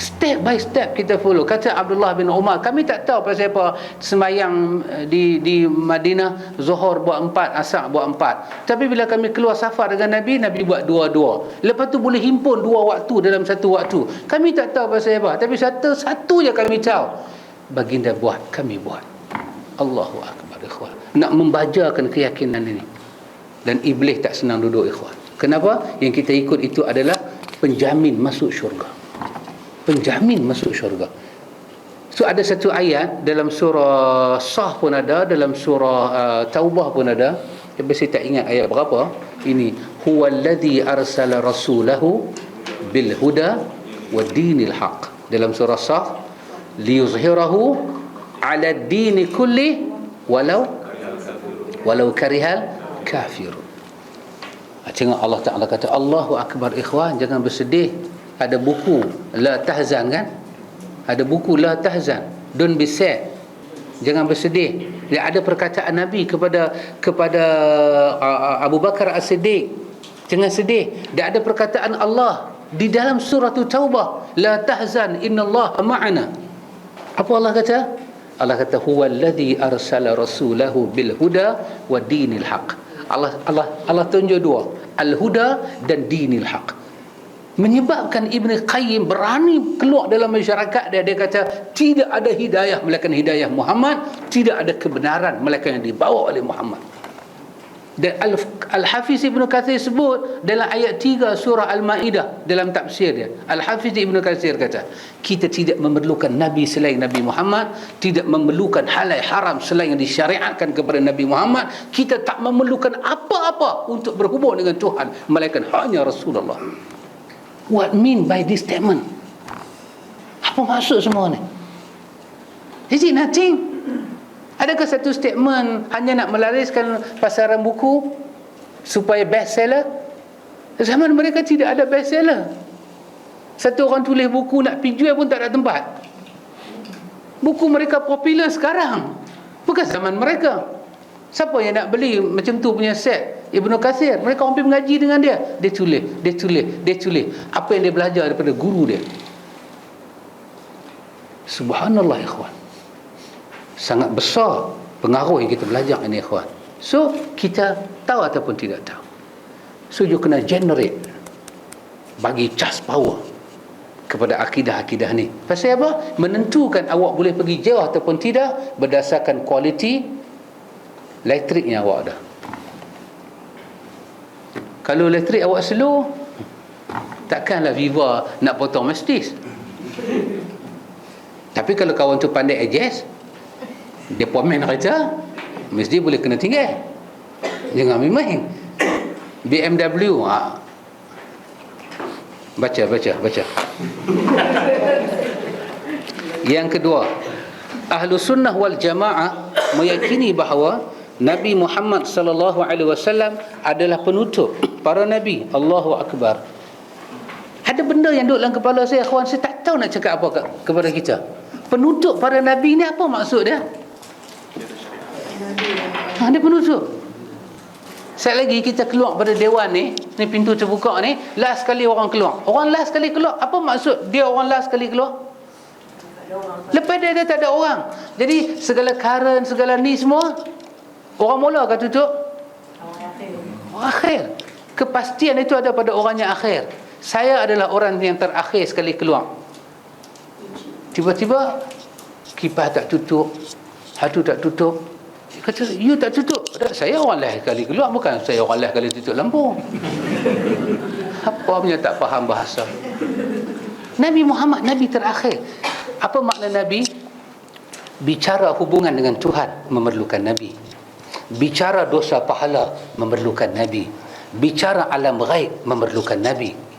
Step by step kita follow. Kata Abdullah bin Umar, kami tak tahu pasal apa sembahyang di Madinah, Zuhur buat 4, Asar buat 4. Tapi bila kami keluar safar dengan Nabi buat 2-2. Lepas tu boleh himpun 2 waktu dalam satu waktu. Kami tak tahu pasal apa, tapi satu je kami tahu. Baginda buat, kami buat. Allahu Akbar, ikhwan. Nak membajakan keyakinan ini. Dan iblis tak senang duduk, ikhwan. Kenapa? Yang kita ikut itu adalah penjamin masuk syurga. Penjamin masuk syurga. So ada satu ayat dalam surah Sah pun ada, dalam surah Taubah pun ada. Tapi saya tak ingat ayat berapa. Ini huwallazi arsala rasulahu bil huda wa dinil haq. Dalam surah Sah, liyuzhirahu ala dini kulli walau karihal kafirun. Tengok Allah Ta'ala kata, Allahu Akbar, ikhwan, jangan bersedih. Ada buku La Tahzan kan? Ada buku La Tahzan, don't be sad, jangan bersedih. Dia ada perkataan Nabi kepada Abu Bakar As-Siddiq, jangan sedih. Dia ada perkataan Allah di dalam surah Taubah, La tahzan innallaha ma'ana. Apa Allah kata? Allah kata huwallazi arsala rasulahu bil huda wa dinil haq. Allah tunjuk dua, al-huda dan dinil haq. Menyebabkan Ibn Qayyim berani keluar dalam masyarakat dia. Dia kata tidak ada hidayah melainkan hidayah Muhammad, tidak ada kebenaran melainkan yang dibawa oleh Muhammad. Dan Al-Hafiz Ibn Katsir sebut dalam ayat 3 surah Al-Ma'idah dalam tafsir dia. Al-Hafiz Ibn Katsir kata, kita tidak memerlukan Nabi selain Nabi Muhammad, tidak memerlukan halal haram selain yang disyariatkan kepada Nabi Muhammad, kita tak memerlukan apa-apa untuk berhubung dengan Tuhan melainkan hanya Rasulullah. What mean by this statement? Apa maksud semua ni? Is it nothing? Adakah satu statement hanya nak melariskan pasaran buku supaya bestseller? Zaman mereka tidak ada bestseller. Satu orang tulis buku nak pergi jual pun tak ada tempat. Buku mereka popular sekarang, bukan zaman mereka. Siapa yang nak beli macam tu punya set Ibnu Katsir? Mereka hampir mengaji dengan dia. Dia tulis. Apa yang dia belajar daripada guru dia. Subhanallah, ikhwan. Sangat besar pengaruh yang kita belajar ini, ikhwan. So kita tahu ataupun tidak tahu. So you kena generate, bagi charge power kepada akidah-akidah ni. Pasal apa? Menentukan awak boleh pergi jauh ataupun tidak berdasarkan kualiti elektrik yang awak ada. Kalau elektrik awak slow, takkanlah Viva nak potong Mercedes. Tapi kalau kawan tu pandai adjust, dia pomen kereta, mesti boleh kena tinggal. Jangan main-main. BMW baca. Yang kedua, Ahlu Sunnah wal Jamaah meyakini bahawa Nabi Muhammad sallallahu alaihi wasallam adalah penutup para nabi. Allahu Akbar. Ada benda yang duduk dalam kepala saya, kawan, saya tak tahu nak cakap apa kepada kita. Penutup para nabi ni apa maksud dia? Dia penutup. Sekali lagi kita keluar pada dewan ni pintu terbuka ni, last sekali orang keluar. Orang last sekali keluar, apa maksud dia orang last sekali keluar? Lepas dia tak ada orang. Jadi segala karen, segala ni semua orang mula ke tutup? Orang akhir. Kepastian itu ada pada orang yang akhir. Saya adalah orang yang terakhir sekali keluar. Tiba-tiba kipas tak tutup, hatu tak tutup. Dia kata, you tak tutup. Saya orang last kali keluar, bukan saya orang last kali tutup lampu. Apa punya tak faham bahasa. Nabi Muhammad, Nabi terakhir. Apa makna Nabi? Bicara hubungan dengan Tuhan memerlukan Nabi. Bicara dosa pahala memerlukan Nabi. Bicara alam ghaib memerlukan Nabi.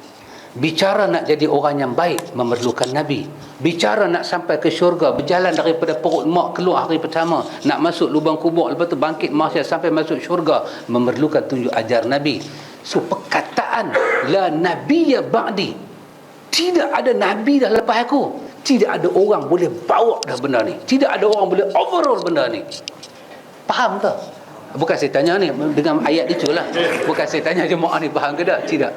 Bicara nak jadi orang yang baik memerlukan Nabi. Bicara nak sampai ke syurga, berjalan daripada perut mak keluar hari pertama, nak masuk lubang kubur, lepas tu bangkit mahsyar sampai masuk syurga, memerlukan tunjuk ajar Nabi. So perkataan la nabiyya ba'di, tidak ada Nabi dah lepas aku, tidak ada orang boleh bawa dah benda ni, tidak ada orang boleh overall benda ni. Faham tak? Bukan saya tanya ni dengan ayat itulah, bukan saya tanya jemaah ni faham ke tak? Tidak.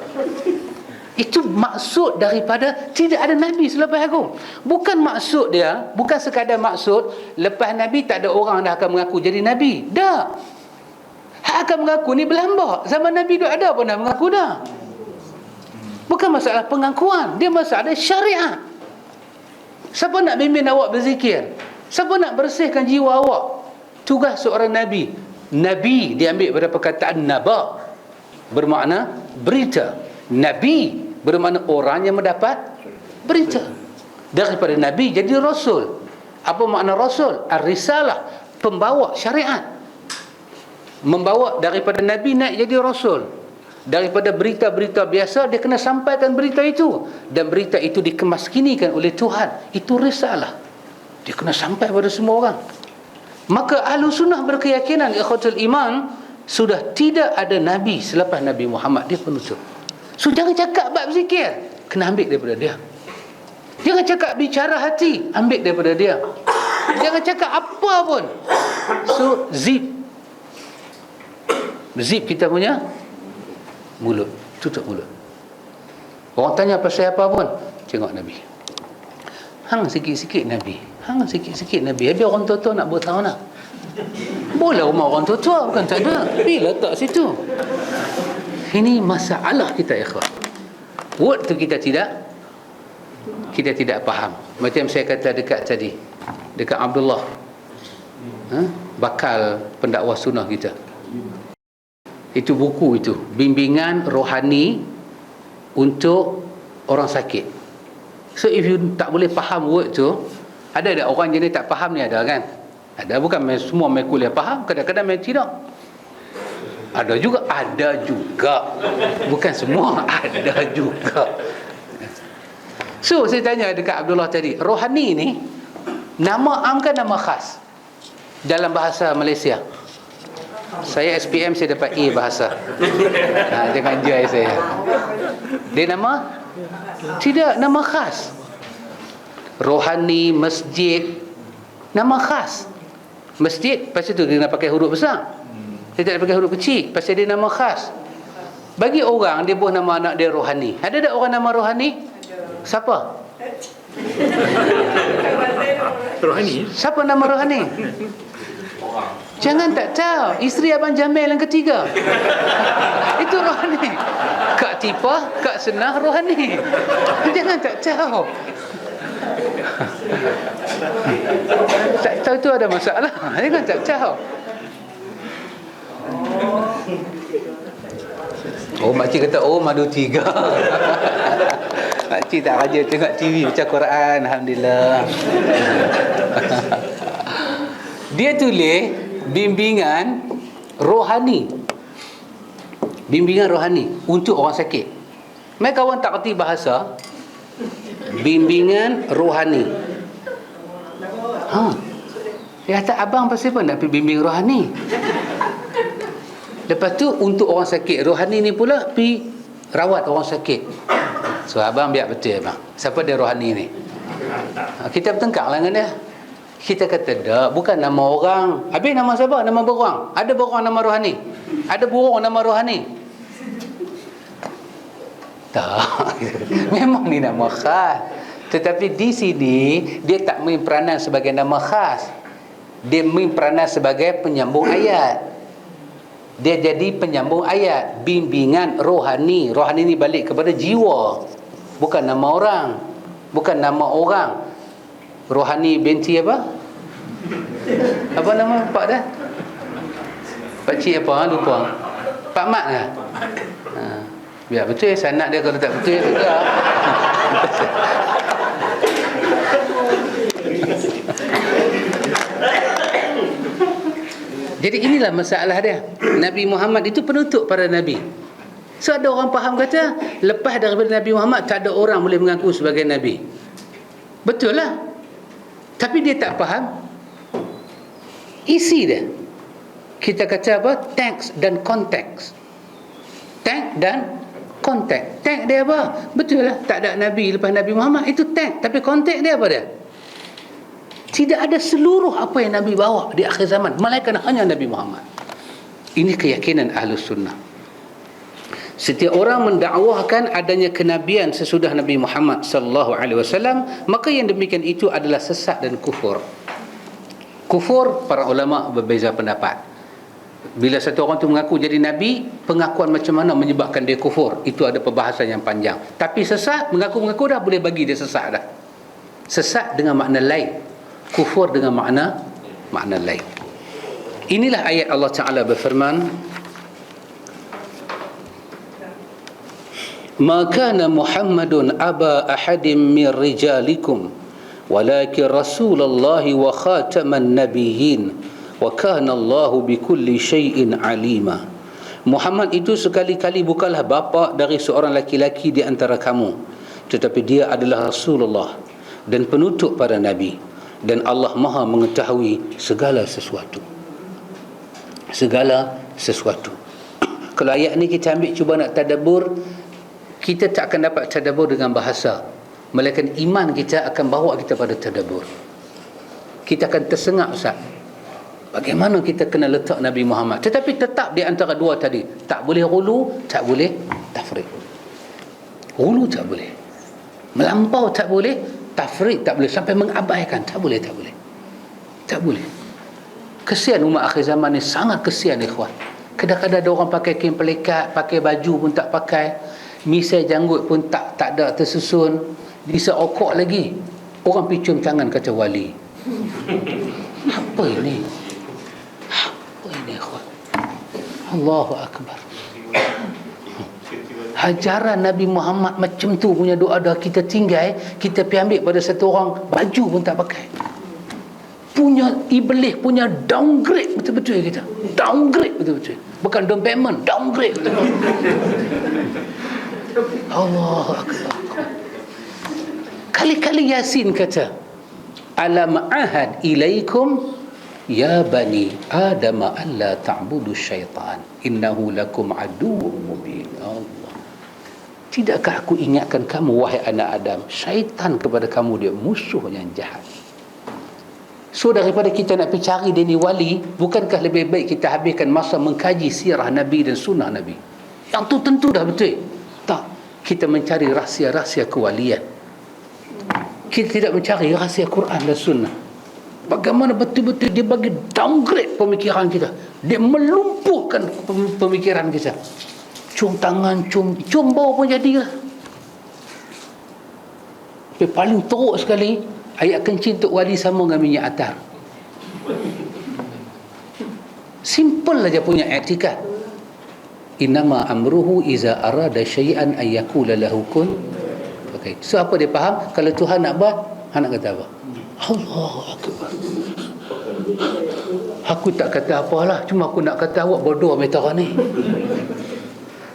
Itu maksud daripada tidak ada Nabi selepas aku. Bukan maksud dia, bukan sekadar maksud lepas Nabi tak ada orang dah akan mengaku jadi Nabi. Dah. Hak akan mengaku ni berlambak. Zaman Nabi dah ada pun dah mengaku dah. Bukan masalah pengakuan, dia masalah syariat. Siapa nak bimbing awak berzikir? Siapa nak bersihkan jiwa awak? Tugas seorang Nabi. Nabi diambil daripada perkataan naba, bermakna berita. Nabi bermakna orang yang mendapat berita. Daripada Nabi jadi Rasul. Apa makna Rasul? Ar-risalah, pembawa syariat. Membawa daripada Nabi naik jadi Rasul. Daripada berita-berita biasa, dia kena sampaikan berita itu. Dan berita itu dikemaskinikan oleh Tuhan. Itu risalah. Dia kena sampai pada semua orang. Maka Ahlu Sunnah berkeyakinan, ikhwatul iman, sudah tidak ada Nabi selepas Nabi Muhammad. Dia penutup. So jangan cakap bab zikir, kena ambil daripada dia. Jangan cakap bicara hati, ambil daripada dia. Jangan cakap apa pun. So zip kita punya mulut, tutup mulut. Orang tanya pasal apa pun, tengok Nabi. Hang sikit-sikit Nabi, hang sikit-sikit Nabi. Habis orang tua-tua nak buat tahu nak. Boleh rumah orang tua-tua, bukan tak ada. Bila letak situ. Ini masalah kita, ikhwan. Word tu kita tidak faham. Macam saya kata dekat tadi, dekat Abdullah, bakal pendakwah sunnah kita. Itu buku itu, bimbingan rohani untuk orang sakit. So if you tak boleh faham word tu, ada orang jenis tak faham ni, ada kan? Ada, bukan semua main kuliah faham, kadang-kadang main tidak. Ada juga. Bukan semua, ada juga. So saya tanya dekat Abdullah tadi, rohani ni nama am kan nama khas dalam bahasa Malaysia? Saya SPM, saya dapat A bahasa. Jangan jai saya. Dia nama? Tidak, nama khas. Rohani, masjid, nama khas. Masjid, pasal tu dia nak pakai huruf besar. Dia tak pakai huruf kecil, pasal dia nama khas. Bagi orang, dia buat nama anak dia rohani. Ada tak orang nama rohani? Siapa? Rohani? Siapa nama rohani? Jangan tak tahu. Isteri Abang Jamil yang ketiga. Itu rohani. Kak Tipah, Kak Senah, rohani. Jangan tak tahu. Tak tahu tu ada masalah. Jangan tak tahu. Oh, makcik kata, oh madu tiga. Makcik tak raja tengok TV baca Quran, alhamdulillah. Dia tulis bimbingan rohani. Bimbingan rohani untuk orang sakit. Mereka kawan tak kerti bahasa. Bimbingan rohani. Dia kata, abang pasal apa nak pergi bimbing rohani? Lepas tu untuk orang sakit, rohani ni pula pergi rawat orang sakit. So abang biar betul abang, siapa dia rohani ni? Kita bertengkar lah dengan dia. Kita kata dah, bukan nama orang. Habis nama siapa? Nama beruang. Ada beruang nama rohani? Ada burung nama rohani? Tak. Memang ni nama khas. Tetapi di sini dia tak main peranan sebagai nama khas. Dia main peranan sebagai penyambung ayat. Dia jadi penyambung ayat, bimbingan rohani. Rohani ni balik kepada jiwa, bukan nama orang. Bukan nama orang. Rohani binti apa? Apa nama pak dah? Pak cik apa? Lupa. Pak Mat lah. Biar betul sanad dia, kalau tak betul juga. Jadi inilah masalah dia. Nabi Muhammad itu penutup para nabi. So ada orang faham kata lepas daripada Nabi Muhammad tak ada orang boleh mengaku sebagai nabi. Betul lah. Tapi dia tak faham isi dia. Kita kata apa? Teks dan konteks. Teks dan konteks. Teks dia apa? Betul lah, tak ada nabi lepas Nabi Muhammad, itu teks. Tapi konteks dia apa dia? Tidak ada seluruh apa yang Nabi bawa di akhir zaman, melainkan hanya Nabi Muhammad. Ini keyakinan Ahlus Sunnah. Setiap orang mendakwahkan adanya kenabian sesudah Nabi Muhammad sallallahu alaihi wasallam, maka yang demikian itu adalah sesat dan kufur. Kufur, para ulama berbeza pendapat. Bila satu orang tu mengaku jadi nabi, pengakuan macam mana menyebabkan dia kufur, itu ada perbahasan yang panjang. Tapi sesat, mengaku-mengaku dah boleh bagi dia sesat dah. Sesat dengan makna lain, kufur dengan makna lain. Inilah ayat Allah Ta'ala berfirman, "Ma kana Muhammadun aba ahadin min rijalikum walakin Rasulullah wa khataman nabiyyin wa kana Allahu bikulli syai'in alima." Muhammad itu sekali-kali bukanlah bapa dari seorang laki-laki di antara kamu, tetapi dia adalah Rasulullah dan penutup para nabi, dan Allah Maha mengetahui segala sesuatu. Segala sesuatu. Kalau ayat ni kita ambil cuba nak tadabbur, kita tak akan dapat tadabbur dengan bahasa, melainkan iman kita akan bawa kita pada tadabbur. Kita akan tersengak, Ustaz, bagaimana kita kena letak Nabi Muhammad. Tetapi tetap di antara dua tadi, tak boleh ghulu, tak boleh tafriq. Ghulu tak boleh, melampau tak boleh, tafriq tak boleh, sampai mengabaikan tak boleh. Tak boleh. Kesian umat akhir zaman ni, sangat kesian ikhwan. Kadang-kadang ada orang pakai kain pelikat, pakai baju pun tak pakai, misai janggut pun tak ada tersusun, diseokok lagi. Orang pergi cium tangan kata wali. Apa ini? Apa ini ikhwan? Allahu Akbar. Ajaran Nabi Muhammad macam tu punya doa dah kita tinggal, kita pergi ambil pada satu orang, baju pun tak pakai. Punya iblis punya downgrade betul-betul kita. Downgrade betul-betul. Bukan down payment, downgrade betul-betul. Allahu Akbar. Kali-kali Yasin kata, "Alam ahad ilaikum ya bani Adam alla ta'budu syaitan innahu lakum aduwwun mubin." Allah, tidakkah aku ingatkan kamu wahai anak Adam, syaitan kepada kamu dia musuh yang jahat. So daripada kita nak pergi cari dia ni wali, bukankah lebih baik kita habiskan masa mengkaji sirah Nabi dan sunnah Nabi? Yang tu tentu dah betul. Tak, kita mencari rahsia-rahsia kewalian. Kita tidak mencari rahsia Quran dan sunnah. Bagaimana betul-betul dia bagi downgrade pemikiran kita, dia melumpuhkan pemikiran kita. Cium tangan, cium bau pun jadilah. Tapi paling teruk sekali, ayat kencing untuk wali sama dengan minyak atar. Simple aja punya etikat. Innama amruhu iza arada syai'an ay yaqula lahu kun. Okay. So apa dia faham? Kalau Tuhan nak buat, nak kata apa? Allahu Akbar. Aku tak kata apalah, cuma aku nak kata awak bodoh metara ni.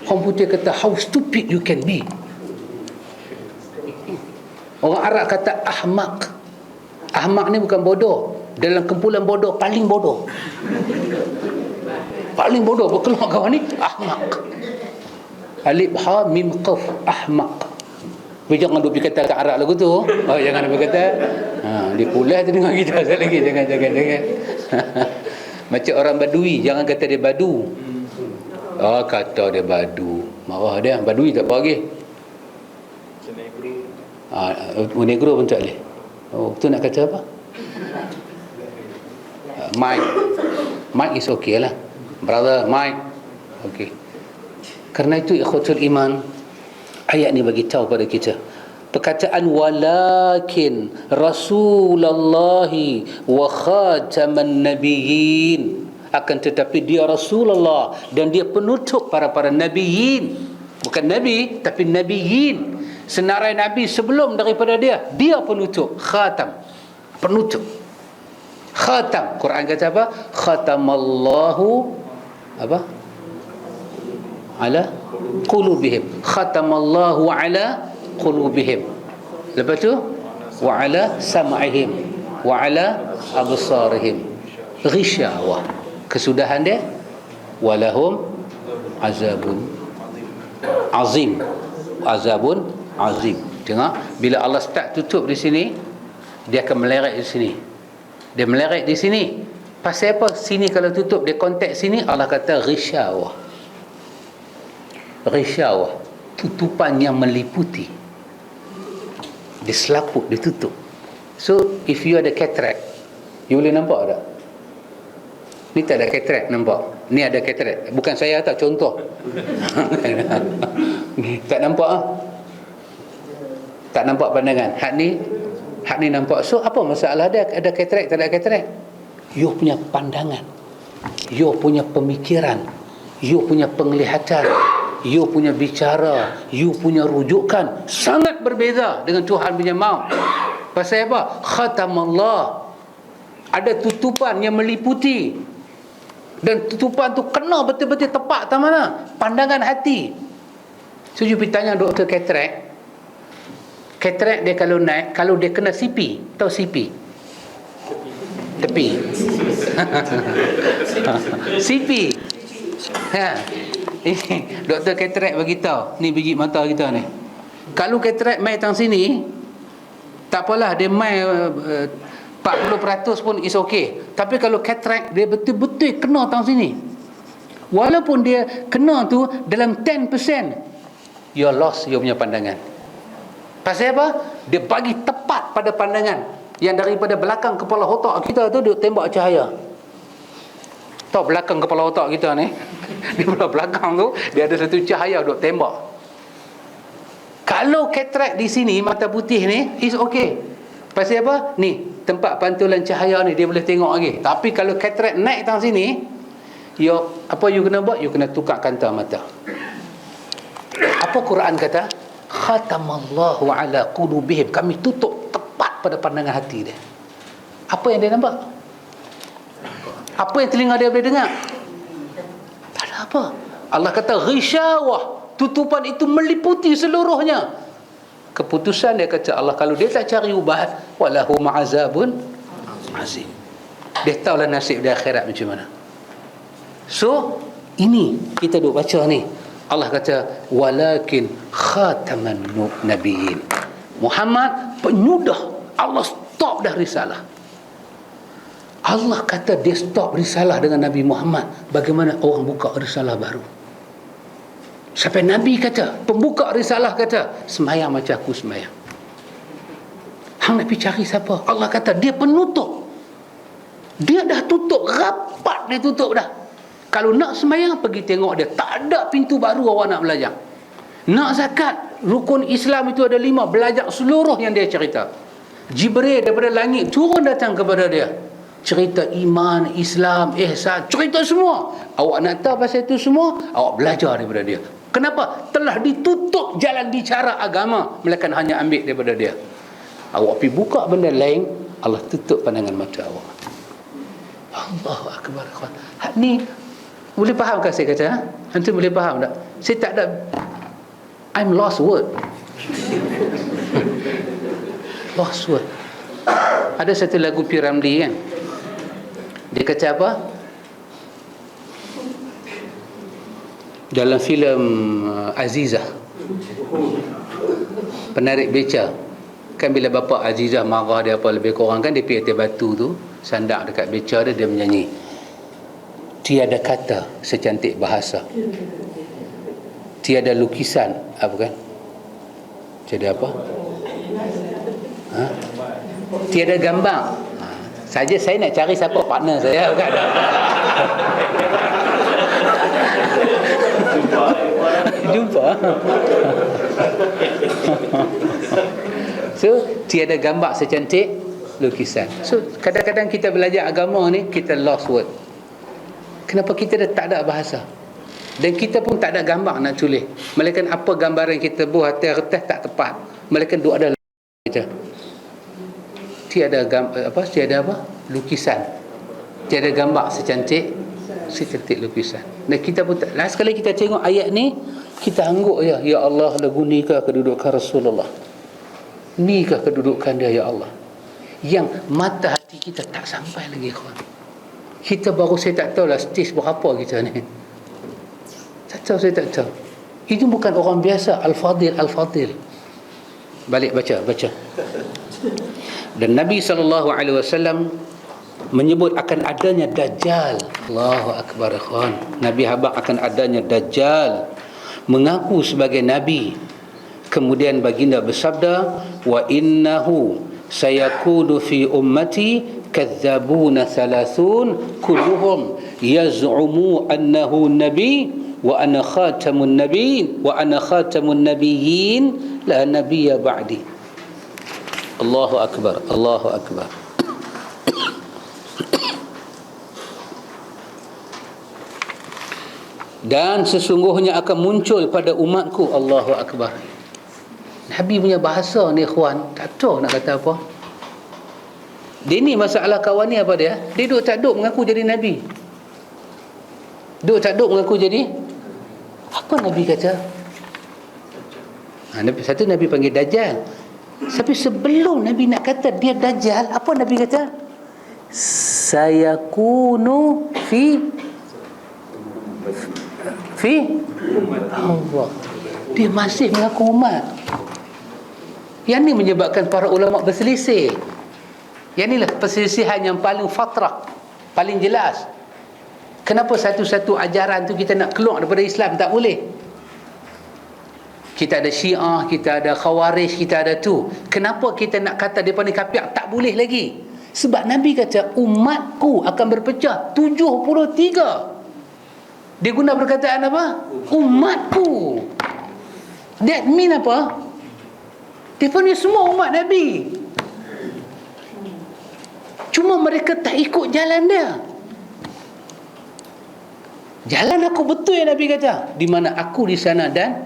Komputer kata how stupid you can be. Orang Arab kata ahmaq. Ahmaq ni bukan bodoh, dalam kumpulan bodoh paling bodoh. Paling bodoh berkeluar kawan ni ahmaq. Alif ha mim qaf, ahmaq. Jangan duk kata kat Arab lagu tu. Oh, jangan duk kata. Dia pulas tu dengan kita sekali lagi, jangan. Macam orang Badui, jangan kata dia badu. Oh, kata dia badu. Marah dia. Badui tak apa lagi. Negro pun tak boleh. Oh, tu nak kata apa? Mike is okay lah. Brother Mike. Okay. Kerana itu ikhwatul iman, ayat ni bagi tahu pada kita perkataan walakin Rasulullah wa khataman nabiyyin, akan tetapi dia Rasulullah dan dia penutup para nabiyyin, bukan nabi tapi nabiyyin, senarai nabi sebelum daripada dia penutup, khatam, penutup. Khatam, Quran kata apa? Khatamallahu apa? Ala qulubihim. Khatamallahu ala qulubihim. Lepas tu wa ala sam'ihim wa ala absarihim ghishawah. Kesudahan dia walahum azabun azim. Azabun azim. Tengok, bila Allah start tutup di sini, dia akan meleret di sini. Dia meleret di sini. Pasal apa? Sini kalau tutup, dia konteks sini, Allah kata ghishawah. Ghishawah, tutupan yang meliputi. Dia selaput, dia tutup. So, if you ada cataract, you boleh nampak tak? Ni tak ada cataract, nampak? Ni ada cataract. Bukan saya tak, contoh. Tak nampak ah? Tak nampak pandangan. Hak ni nampak. So apa masalah dia? Ada cataract, tak ada cataract? You punya pandangan, you punya pemikiran, you punya penglihatan, you punya bicara, you punya rujukan sangat berbeza dengan Tuhan punya mahu. Pasal apa? Khatamallah, ada tutupan yang meliputi, dan tutupan tu kena betul-betul tepat tak mana? Pandangan hati. So you pergi tanya doktor cataract. Cataract dia kalau naik, kalau dia kena CP, tahu CP? Tepi. CP. Ha. Ini doktor cataract bagi tahu, ni biji mata kita ni. Kalau cataract mai tang sini, tak apalah, dia mai 40% pun is okay. Tapi kalau cataract dia betul-betul kena tang sini, walaupun dia kena tu dalam 10%, you lost you punya pandangan. Pasal apa? Dia bagi tepat pada pandangan yang daripada belakang kepala otak kita tu dia tembak cahaya. Tahu belakang kepala otak kita ni, di belakang tu dia ada satu cahaya duk tembak. Kalau cataract di sini, mata putih ni is okay. Pasal apa? Ni tempat pantulan cahaya ni dia boleh tengok lagi. Tapi kalau cataract naik tang sini, apa you kena buat? You kena tukar kanta mata. Apa Quran kata? Khatamallahu ala qulubihim, kami tutup tepat pada pandangan hati dia. Apa yang dia nampak? Apa yang telinga dia boleh dengar? Tak ada apa. Allah kata ghishawah, tutupan itu meliputi seluruhnya. Keputusan dia kata Allah, kalau dia tak cari ubat, walahu ma'azabun azim. Dia tahulah nasib dia akhirat macam mana. So ini kita duk baca ni, Allah kata walakin khataman nabiyyin, Muhammad penyudah. Allah stop dah risalah. Allah kata dia stop risalah dengan Nabi Muhammad. Bagaimana orang buka risalah baru? Sampai Nabi kata, pembuka risalah kata, semayang macam aku semayang. Hang nak pergi cari siapa? Allah kata dia penutup. Dia dah tutup, rapat dia tutup dah. Kalau nak semayang, pergi tengok dia. Tak ada pintu baru awak nak belajar. Nak zakat, rukun Islam itu ada 5. Belajar seluruh yang dia cerita. Jibril daripada langit turun datang kepada dia. Cerita iman, Islam, ihsan, cerita semua. Awak nak tahu pasal itu semua, awak belajar daripada dia. Kenapa? Telah ditutup jalan bicara agama, melainkan hanya ambil daripada dia. Awak pergi buka benda lain, Allah tutup pandangan mata awak. Allahu Akbar. Hak ni boleh faham tak saya kata? Antum boleh faham tak? Saya tak ada, I'm lost word. Lost word. Ada satu lagu P. Ramlee kan, dia kata apa? Dalam filem Azizah, penarik beca kan, bila bapa Azizah marah dia apa lebih kurang kan, dia pergi atas batu tu, sandak dekat beca dia, dia menyanyi, tiada kata secantik bahasa, tiada lukisan, apa kan? Tiada apa? Ha? Tiada gambar. Saja saya nak cari siapa partner saya, bukan? Jumpa. So, tiada gambar secantik lukisan. So, kadang-kadang kita belajar agama ni, kita lost word. Kenapa kita dah tak ada bahasa? Dan kita pun tak ada gambar nak tulis. Melainkan apa gambaran kita buat atas kertas tak tepat. Melainkan duk ada kita. Tiada lukisan. Tiada gambar secantik lukisan. Dan kita pun tak, last kali kita tengok ayat ni, kita angguk ya Allah, lagu ni kah kedudukan Rasulullah, ni kah kedudukan dia ya Allah, yang mata hati kita tak sampai lagi kawan. Kita baru, saya tak tahulah stage berapa kita ni, tak tahu, saya tak tahu. Itu bukan orang biasa. Al-Fadil balik baca. Dan Nabi SAW menyebut akan adanya Dajjal. Allahu Akbar ikhwan. Nabi habaq akan adanya Dajjal, mengaku sebagai Nabi. Kemudian baginda bersabda, wa innahu sayakunu fi ummati kadzabuna thalathun kulluhum yaz'umu annahu nabi wa ana khatamun nabiyyin wa ana khatamun nabiyyin la nabiyya ba'di. Allahu Akbar, Allahu Akbar. Dan sesungguhnya akan muncul pada umatku. Allahu Akbar. Nabi punya bahasa ni ikhwan, tak tahu nak kata apa. Dia ni masalah kawan ni apa dia? Dia duk tak duk mengaku jadi Nabi. Duk tak duk mengaku jadi apa Nabi kata? Satu Nabi panggil Dajjal. Tapi sebelum Nabi nak kata dia Dajjal, apa Nabi kata? Sayakunu fi Allah. Dia masih mengaku umat. Yang ni menyebabkan para ulama berselisih. Yang inilah perselisihan yang paling fatrah, paling jelas. Kenapa satu-satu ajaran tu kita nak keluar daripada Islam? Tak boleh. Kita ada Syiah, kita ada Khawarij, kita ada tu. Kenapa kita nak kata mereka ni kafir? Tak boleh lagi. Sebab Nabi kata umatku akan berpecah 73. Dia guna perkataan apa? Umatku. That mean apa? Mereka ni semua umat Nabi. Cuma mereka tak ikut jalan dia. Jalan aku betul yang Nabi kata. Di mana aku di sana dan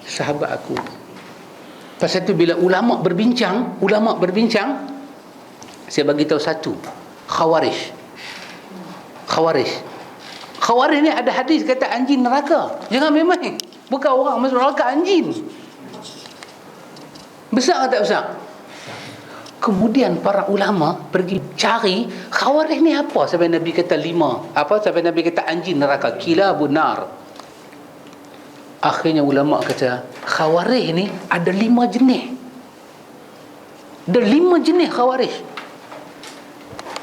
sahabat aku. Pasal tu bila ulama berbincang, saya bagi tahu satu. Khawarij ni ada hadis kata anjing neraka. Jangan main-main. Bukan orang masuk neraka, anjing. Besar atau tak besar? Kemudian para ulama pergi cari Khawarij ni apa sampai Nabi kata 5. Apa sampai Nabi kata anjing neraka, kilabun nar. Akhirnya ulama kata Khawarij ni ada 5 jenis. Ada 5 jenis Khawarij.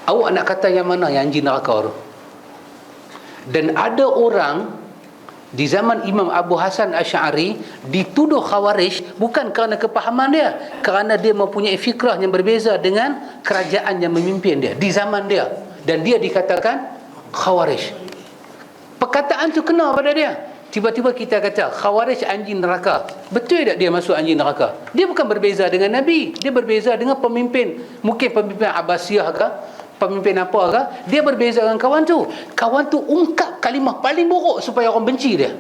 Awak nak kata yang mana yang anjing neraka tu? Dan ada orang di zaman Imam Abu Hasan Asy'ari dituduh Khawarij bukan kerana kepahaman dia, kerana dia mempunyai fikrah yang berbeza dengan kerajaan yang memimpin dia di zaman dia, dan dia dikatakan Khawarij. Perkataan tu kena pada dia. Tiba-tiba kita kata Khawarij anjing neraka. Betul tak dia masuk anjing neraka? Dia bukan berbeza dengan Nabi, dia berbeza dengan pemimpin. Mungkin pemimpin Abbasiyah ke, pemimpin apa ke, dia berbeza dengan kawan tu. Kawan tu ungkap kalimah paling buruk supaya orang benci dia.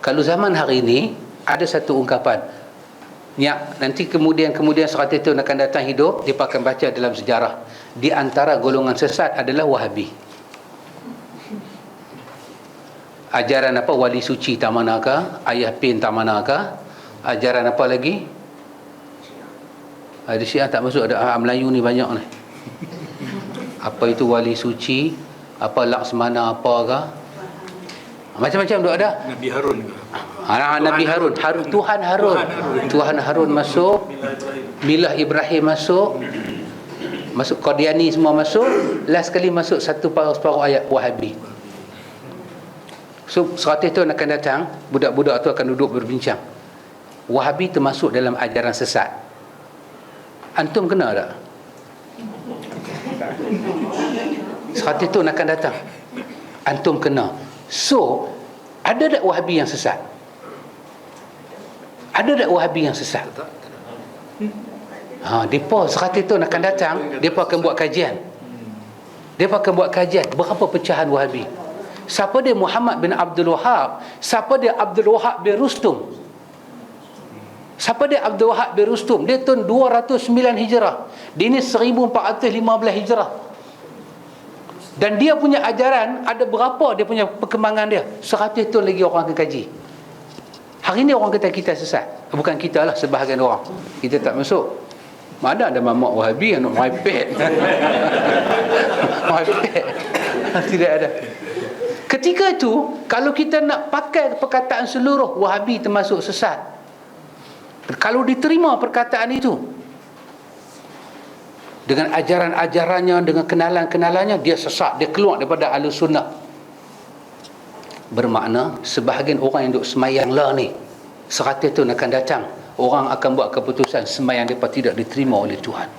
Kalau zaman hari ini ada satu ungkapan yang nanti kemudian 100 tahun akan datang hidup, dia akan baca dalam sejarah. Di antara golongan sesat adalah Wahabi. Ajaran apa? Wali suci tak manakah? Ayah pin tak manakah? Ajaran apa lagi? Ada Syiah tak masuk, ada Melayu ni banyak ni. Apa itu wali suci, apa Laksmana apakah? Macam-macam tu ada. Nabi Harun. Nabi Harun, Tuhan Harun masuk, Milah Ibrahim masuk. masuk Qadiani semua masuk, last kali masuk satu separuh ayat Wahabi. So 100 tahun akan datang, budak-budak tu akan duduk berbincang, Wahabi termasuk dalam ajaran sesat. Antum kena tak? 100 tahun akan datang, antum kena. So ada tak Wahabi yang sesat? Ada tak Wahabi yang sesat? Mereka 100 tahun akan datang, mereka akan buat kajian. Mereka akan buat kajian berapa pecahan Wahabi. Siapa dia Muhammad bin Abdul Wahab? Siapa dia Abdul Wahab bin Rustum? Siapa dia Abdul Wahab bin Rustum? Dia tahun 209 Hijrah. Dia ni 1415 Hijrah. Dan dia punya ajaran ada berapa dia punya perkembangan dia? 100 tahun lagi orang akan kaji. Hari ni orang kata kita sesat. Bukan kita lah, sebahagian orang. Kita tak masuk. Mana ada mamak Wahabi yang nak iPad? iPad. Tidak ada. Ketika itu, kalau kita nak pakai perkataan seluruh Wahabi termasuk sesat, kalau diterima perkataan itu dengan ajaran-ajarannya, dengan kenalan-kenalannya, dia sesat, dia keluar daripada Ahlus Sunnah. Bermakna sebahagian orang yang duduk semayang lah ni, 100 tahun akan datang, orang akan buat keputusan semayang mereka tidak diterima oleh Tuhan.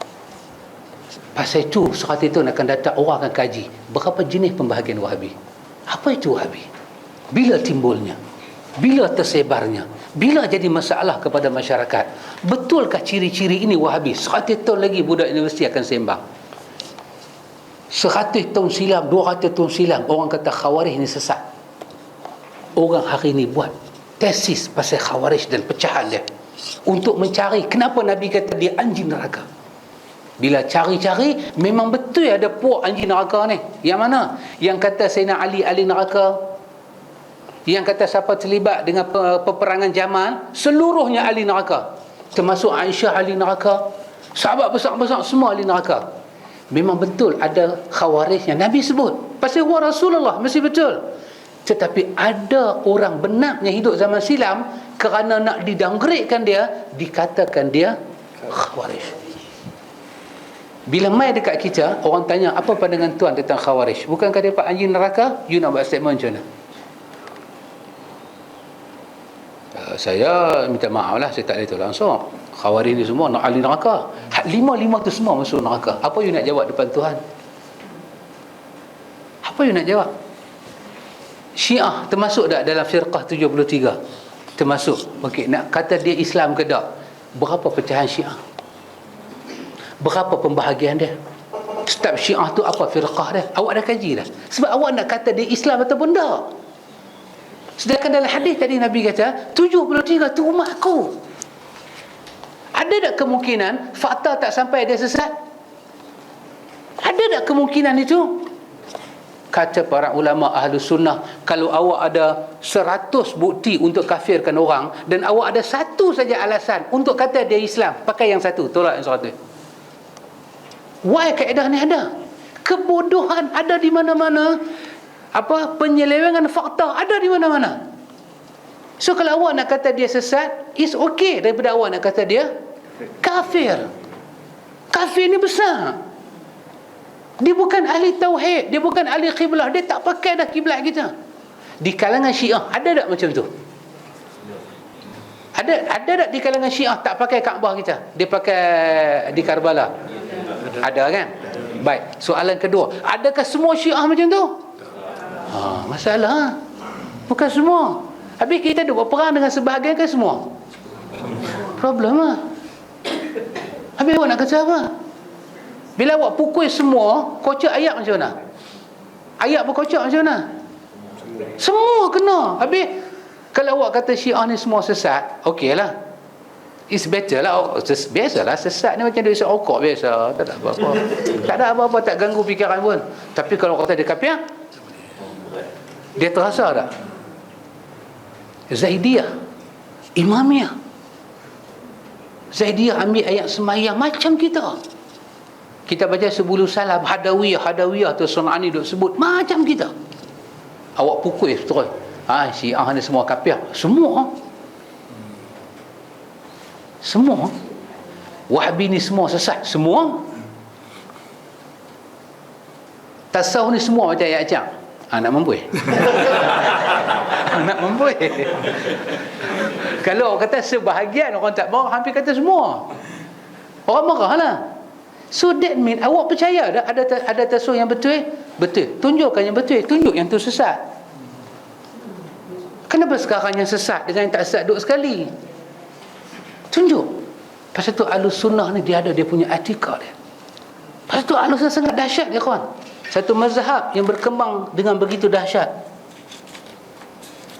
Pasal itu 100 tahun akan datang, orang akan kaji berapa jenis pembahagian Wahabi. Apa itu Wahabi? Bila timbulnya? Bila tersebarnya? Bila jadi masalah kepada masyarakat? Betulkah ciri-ciri ini Wahabi? 100 tahun lagi budak universiti akan sembang. 100 tahun silam, 200 tahun silam, orang kata Khawarij ni sesat. Orang hari ni buat tesis pasal Khawarij dan pecahan dia, untuk mencari kenapa Nabi kata dia anjing neraka. Bila cari-cari, memang betul ada puak anjing neraka ni. Yang mana? Yang kata Sayyidina Ali ahli neraka, yang kata siapa terlibat dengan peperangan Jamal, seluruhnya ahli neraka, termasuk Aisyah ahli neraka, sahabat besar-besar semua ahli neraka. Memang betul ada Khawarij yang Nabi sebut pasal wa Rasulullah, mesti betul. Tetapi ada orang benar yang hidup zaman silam, kerana nak didowngradekan dia, dikatakan dia Khawarij. Bila mai dekat kita, orang tanya apa pandangan tuan tentang Khawarij? Bukankah dia pak anjing neraka? You nak buat statement macam mana? Saya minta maaf lah, saya tak boleh tahu langsung. Khawarij ni semua nak ahli neraka. Lima tu semua masuk neraka. Apa you nak jawab depan Tuhan? Apa you nak jawab? Syiah termasuk tak dalam firqah 73? Termasuk. Okey, nak kata dia Islam ke tak? Berapa pecahan Syiah? Berapa pembahagian dia? Setiap Syiah tu apa firqah dia? Awak dah kaji dah. Sebab awak nak kata dia Islam ataupun tak. Sedangkan dalam hadis tadi Nabi kata 73 tu umat aku. Ada tak kemungkinan fakta tak sampai dia sesat? Ada tak kemungkinan itu? Kata para ulama Ahlus Sunnah, kalau awak ada 100 bukti untuk kafirkan orang dan awak ada satu saja alasan untuk kata dia Islam, pakai yang satu, tolak yang 100. Why kaedah ni ada? Kebodohan ada di mana-mana. Penyelewengan fakta ada di mana-mana. So kalau awak nak kata dia sesat, it's okay daripada awak nak kata dia kafir. Kafir ni besar. Dia bukan ahli tauhid, dia bukan ahli qiblah, dia tak pakai dah kiblat kita. Di kalangan Syiah ada tak macam tu? Ada tak di kalangan Syiah tak pakai Kaabah kita? Dia pakai di Karbala. Ada kan? Baik, soalan kedua, adakah semua Syiah macam tu? Masalah. Bukan semua. Habis kita duk berperang dengan sebahagian ke semua? Problem lah. Habis awak nak kata apa? Bila awak pukul semua, kocak ayat macam mana? Ayat berkocak macam mana? Semua kena. Habis kalau awak kata Syiah ni semua sesat, okey lah. It's better lah. Biasalah sesat ni macam dia isap rokok biasa. Tak ada apa-apa. Tak ada apa-apa, tak ganggu fikiran pun. Tapi kalau kata dia kafir, dia terasa tak? Zaidiyah, Imamiyah. Zaidiyah ambil ayat semayang macam kita. Kita baca sebulu salam, Hadawiyah tu Sunani duk sebut macam kita. Awak pukul terus. Syiah ni semua kafir. Semua. Wahabi ni semua sesat. Semua. Tasawuf ni semua macam ayat Acang. Nak mampu nak mampu. Kalau orang kata sebahagian orang tak marah, hampir kata semua orang marah lah. So that mean awak percaya dah ada tasawuf yang betul? Betul. Tunjukkan yang betul, tunjuk yang tu sesat. Kenapa sekarang yang sesat dengan yang tak sesat duduk sekali? Tunjuk. Pasal tu Ahlus Sunnah ni dia punya etika dia. Pasal tu Ahlus Sunnah sangat dahsyat ya kawan. Satu mazhab yang berkembang dengan begitu dahsyat.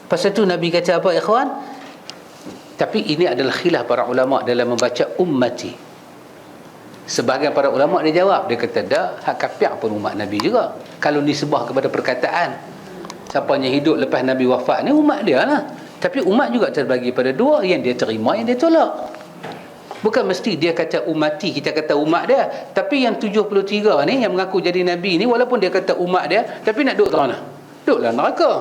Pasal tu Nabi kata apa ya kawan? Tapi ini adalah khilaf para ulama dalam membaca ummati. Sebahagian para ulama dia jawab, dia kata dah, hak kafir pun umat Nabi juga. Kalau disebah kepada perkataan, siapa yang hidup lepas Nabi wafat ni umat dia lah. Tapi umat juga terbagi pada dua, yang dia terima, yang dia tolak. Bukan mesti dia kata umati, kita kata umat dia. Tapi yang 73 ni yang mengaku jadi Nabi ni, walaupun dia kata umat dia, tapi nak duduk mana? Duduklah neraka.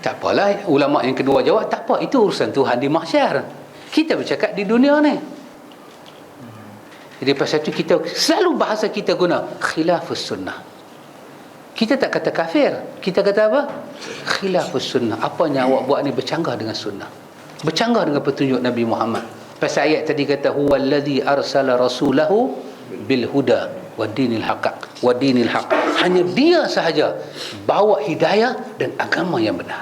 Tak apalah, ulama yang kedua jawab, tak apa, itu urusan Tuhan di mahsyar. Kita bercakap di dunia ni. Jadi pasal itu kita selalu bahasa kita guna khilafus sunnah. Kita tak kata kafir, kita kata apa? Khilafus sunnah. Apa yang awak buat ni bercanggah dengan sunnah, bercanggah dengan petunjuk Nabi Muhammad. Pasal ayat tadi kata huwallazi arsala rasulahu bil huda wa dinil haqq wa dinil haqq. Hanya dia sahaja bawa hidayah dan agama yang benar.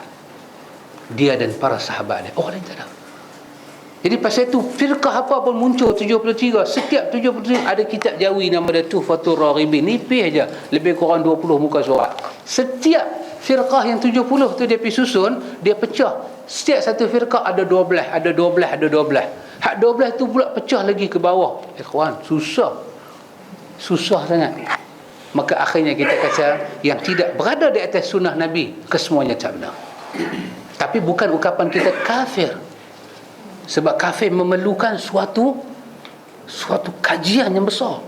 Dia dan para sahabat dia, orang lain tak ada. Jadi pasal itu firqah apa pun muncul 73, setiap 73 ada kitab Jawi nama dia Tuhfatur Raghibin, nipis aja, lebih kurang 20 muka surat. Setiap firqah yang 70 tu dia pergi susun, dia pecah. Setiap satu firqah ada 12, ada 12, ada 12. Hak 12 tu pula pecah lagi ke bawah. Ikhwan, susah sangat. Maka akhirnya kita kata yang tidak berada di atas sunnah Nabi, kesemuanya tak benar. Tapi bukan ucapan kita kafir. Sebab kafir memerlukan suatu kajian yang besar.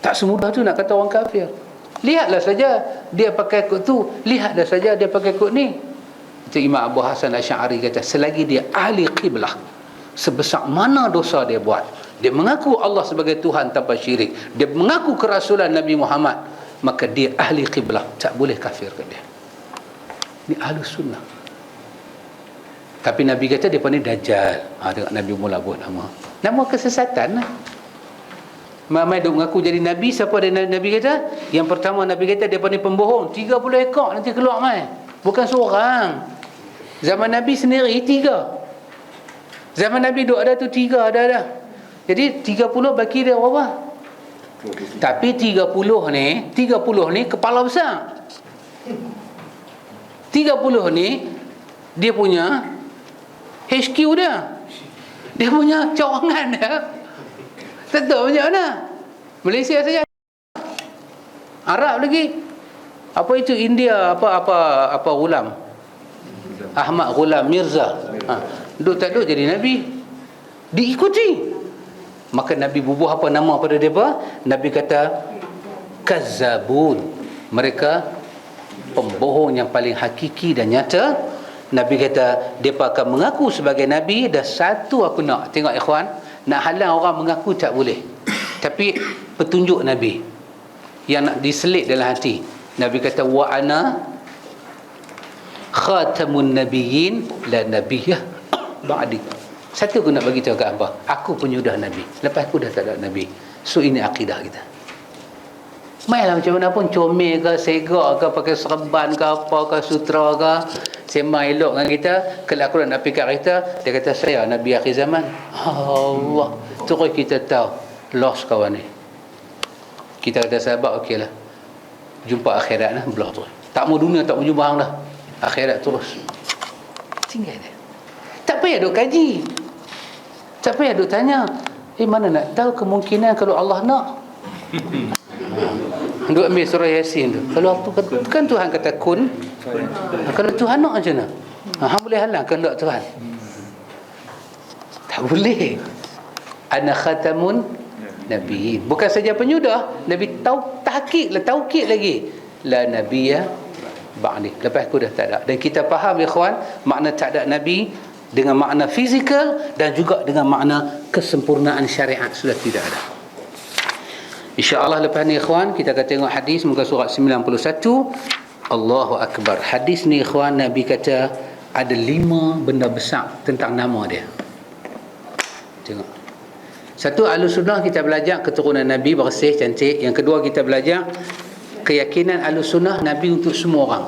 Tak semudah tu nak kata orang kafir. Lihatlah saja dia pakai kod tu, lihatlah saja dia pakai kod ni. Itu Imam Abu Hasan Asy'ari kata, selagi dia ahli qiblah, sebesar mana dosa dia buat, dia mengaku Allah sebagai Tuhan tanpa syirik, dia mengaku kerasulan Nabi Muhammad, maka dia ahli qiblah, tak boleh kafir ke dia. Ini Ahlus Sunnah. Tapi Nabi kata dia ni Dajjal. Tengok Nabi mula buat nama kesesatan lah. Mamai duk mengaku jadi Nabi. Siapa dia Nabi kata? Yang pertama Nabi kata dia ni pembohong. 30 ekor nanti keluar mai. Bukan seorang. Zaman Nabi sendiri 3. Zaman Nabi duk ada tu 3 ada. Jadi 30 baki dia berapa? Tapi 30 ni kepala besar. 30 ni dia punya HQ dia punya cawangan dia. Tak tahu macam mana. Malaysia saja, Arab lagi. Apa itu India, apa Ghulam Ahmad Ghulam Mirza. Duk tak duk jadi Nabi, diikuti. Maka Nabi bubuh apa nama pada mereka? Nabi kata kazzabun, mereka pembohong yang paling hakiki dan nyata. Nabi kata mereka akan mengaku sebagai Nabi. Dan satu aku nak tengok ikhwan, nak halang orang mengaku tak boleh, tapi petunjuk Nabi yang nak diselit dalam hati. Nabi kata wa ana khatamun nabiyyin la nabiyyah ba'di. Satu aku nak bagi tahu kat hangpa, aku penyudah Nabi, lepas aku dah tak ada Nabi. So ini akidah kita. Mainlah macam mana pun, comel ke, segak ke, pakai serban ke, apa ke, sutra ke, sembang elok dengan kita, kelakuan Nabi kat kita, dia kata saya Nabi akhir zaman. Allah, terus kita tahu lost kawan ni. Kita kata sahabat, okey lah, jumpa akhirat lah, belah terus. Tak mau dunia, tak mau jumpa hang dah, akhirat terus. Tinggal dia. Tak payah duk kaji, tak payah duk tanya, mana nak tahu kemungkinan kalau Allah nak. Duk ambil surah Yasin tu. Kalau kan Tuhan kata kun, kalau Tuhan nak macam mana? Hang boleh halang kehendak Tuhan? Tak boleh. Ana khatamun nabiyyin. Bukan saja penyudah, Nabi taukid lagi. La nabiyya ba'di. Lepas aku dah tak ada. Dan kita faham ikhwan, makna tak ada Nabi dengan makna fizikal dan juga dengan makna kesempurnaan syariat sudah tidak ada. InsyaAllah lepas ni ikhwan, kita akan tengok hadis muka surat 91. Allahu Akbar. Hadis ni ikhwan, Nabi kata ada 5 benda besar tentang nama dia. Tengok. Satu, Ahlus Sunnah kita belajar keturunan Nabi bersih, cantik. Yang kedua, kita belajar keyakinan Ahlus Sunnah Nabi untuk semua orang,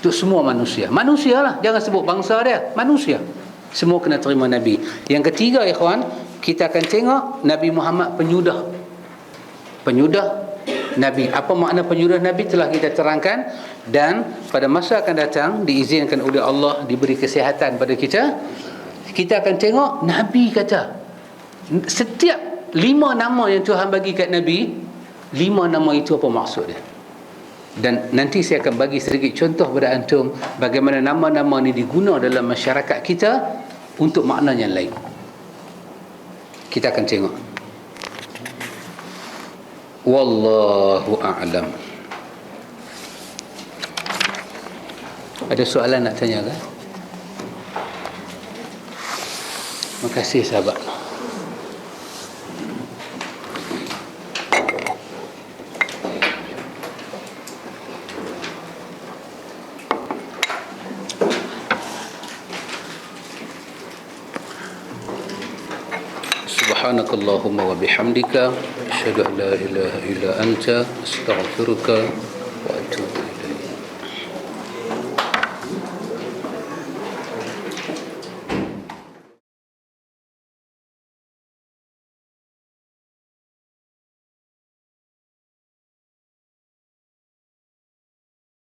untuk semua manusia. Manusia lah, jangan sebut bangsa dia, manusia. Semua kena terima Nabi. Yang ketiga ikhwan, kita akan tengok Nabi Muhammad penyudah Nabi. Apa makna penyudah Nabi telah kita terangkan, dan pada masa akan datang diizinkan oleh Allah, diberi kesihatan pada kita, kita akan tengok Nabi kata setiap 5 nama yang Tuhan bagi kat Nabi, 5 nama itu apa maksud dia. Dan nanti saya akan bagi sedikit contoh pada antum bagaimana nama-nama ni diguna dalam masyarakat kita untuk makna yang lain. Kita akan tengok. Wallahu a'lam. Ada soalan nak tanya ke? Terima kasih sahabat. Subhanakallahumma wa bihamdika asyhadu an la ilaha illa anta astaghfiruka wa atubu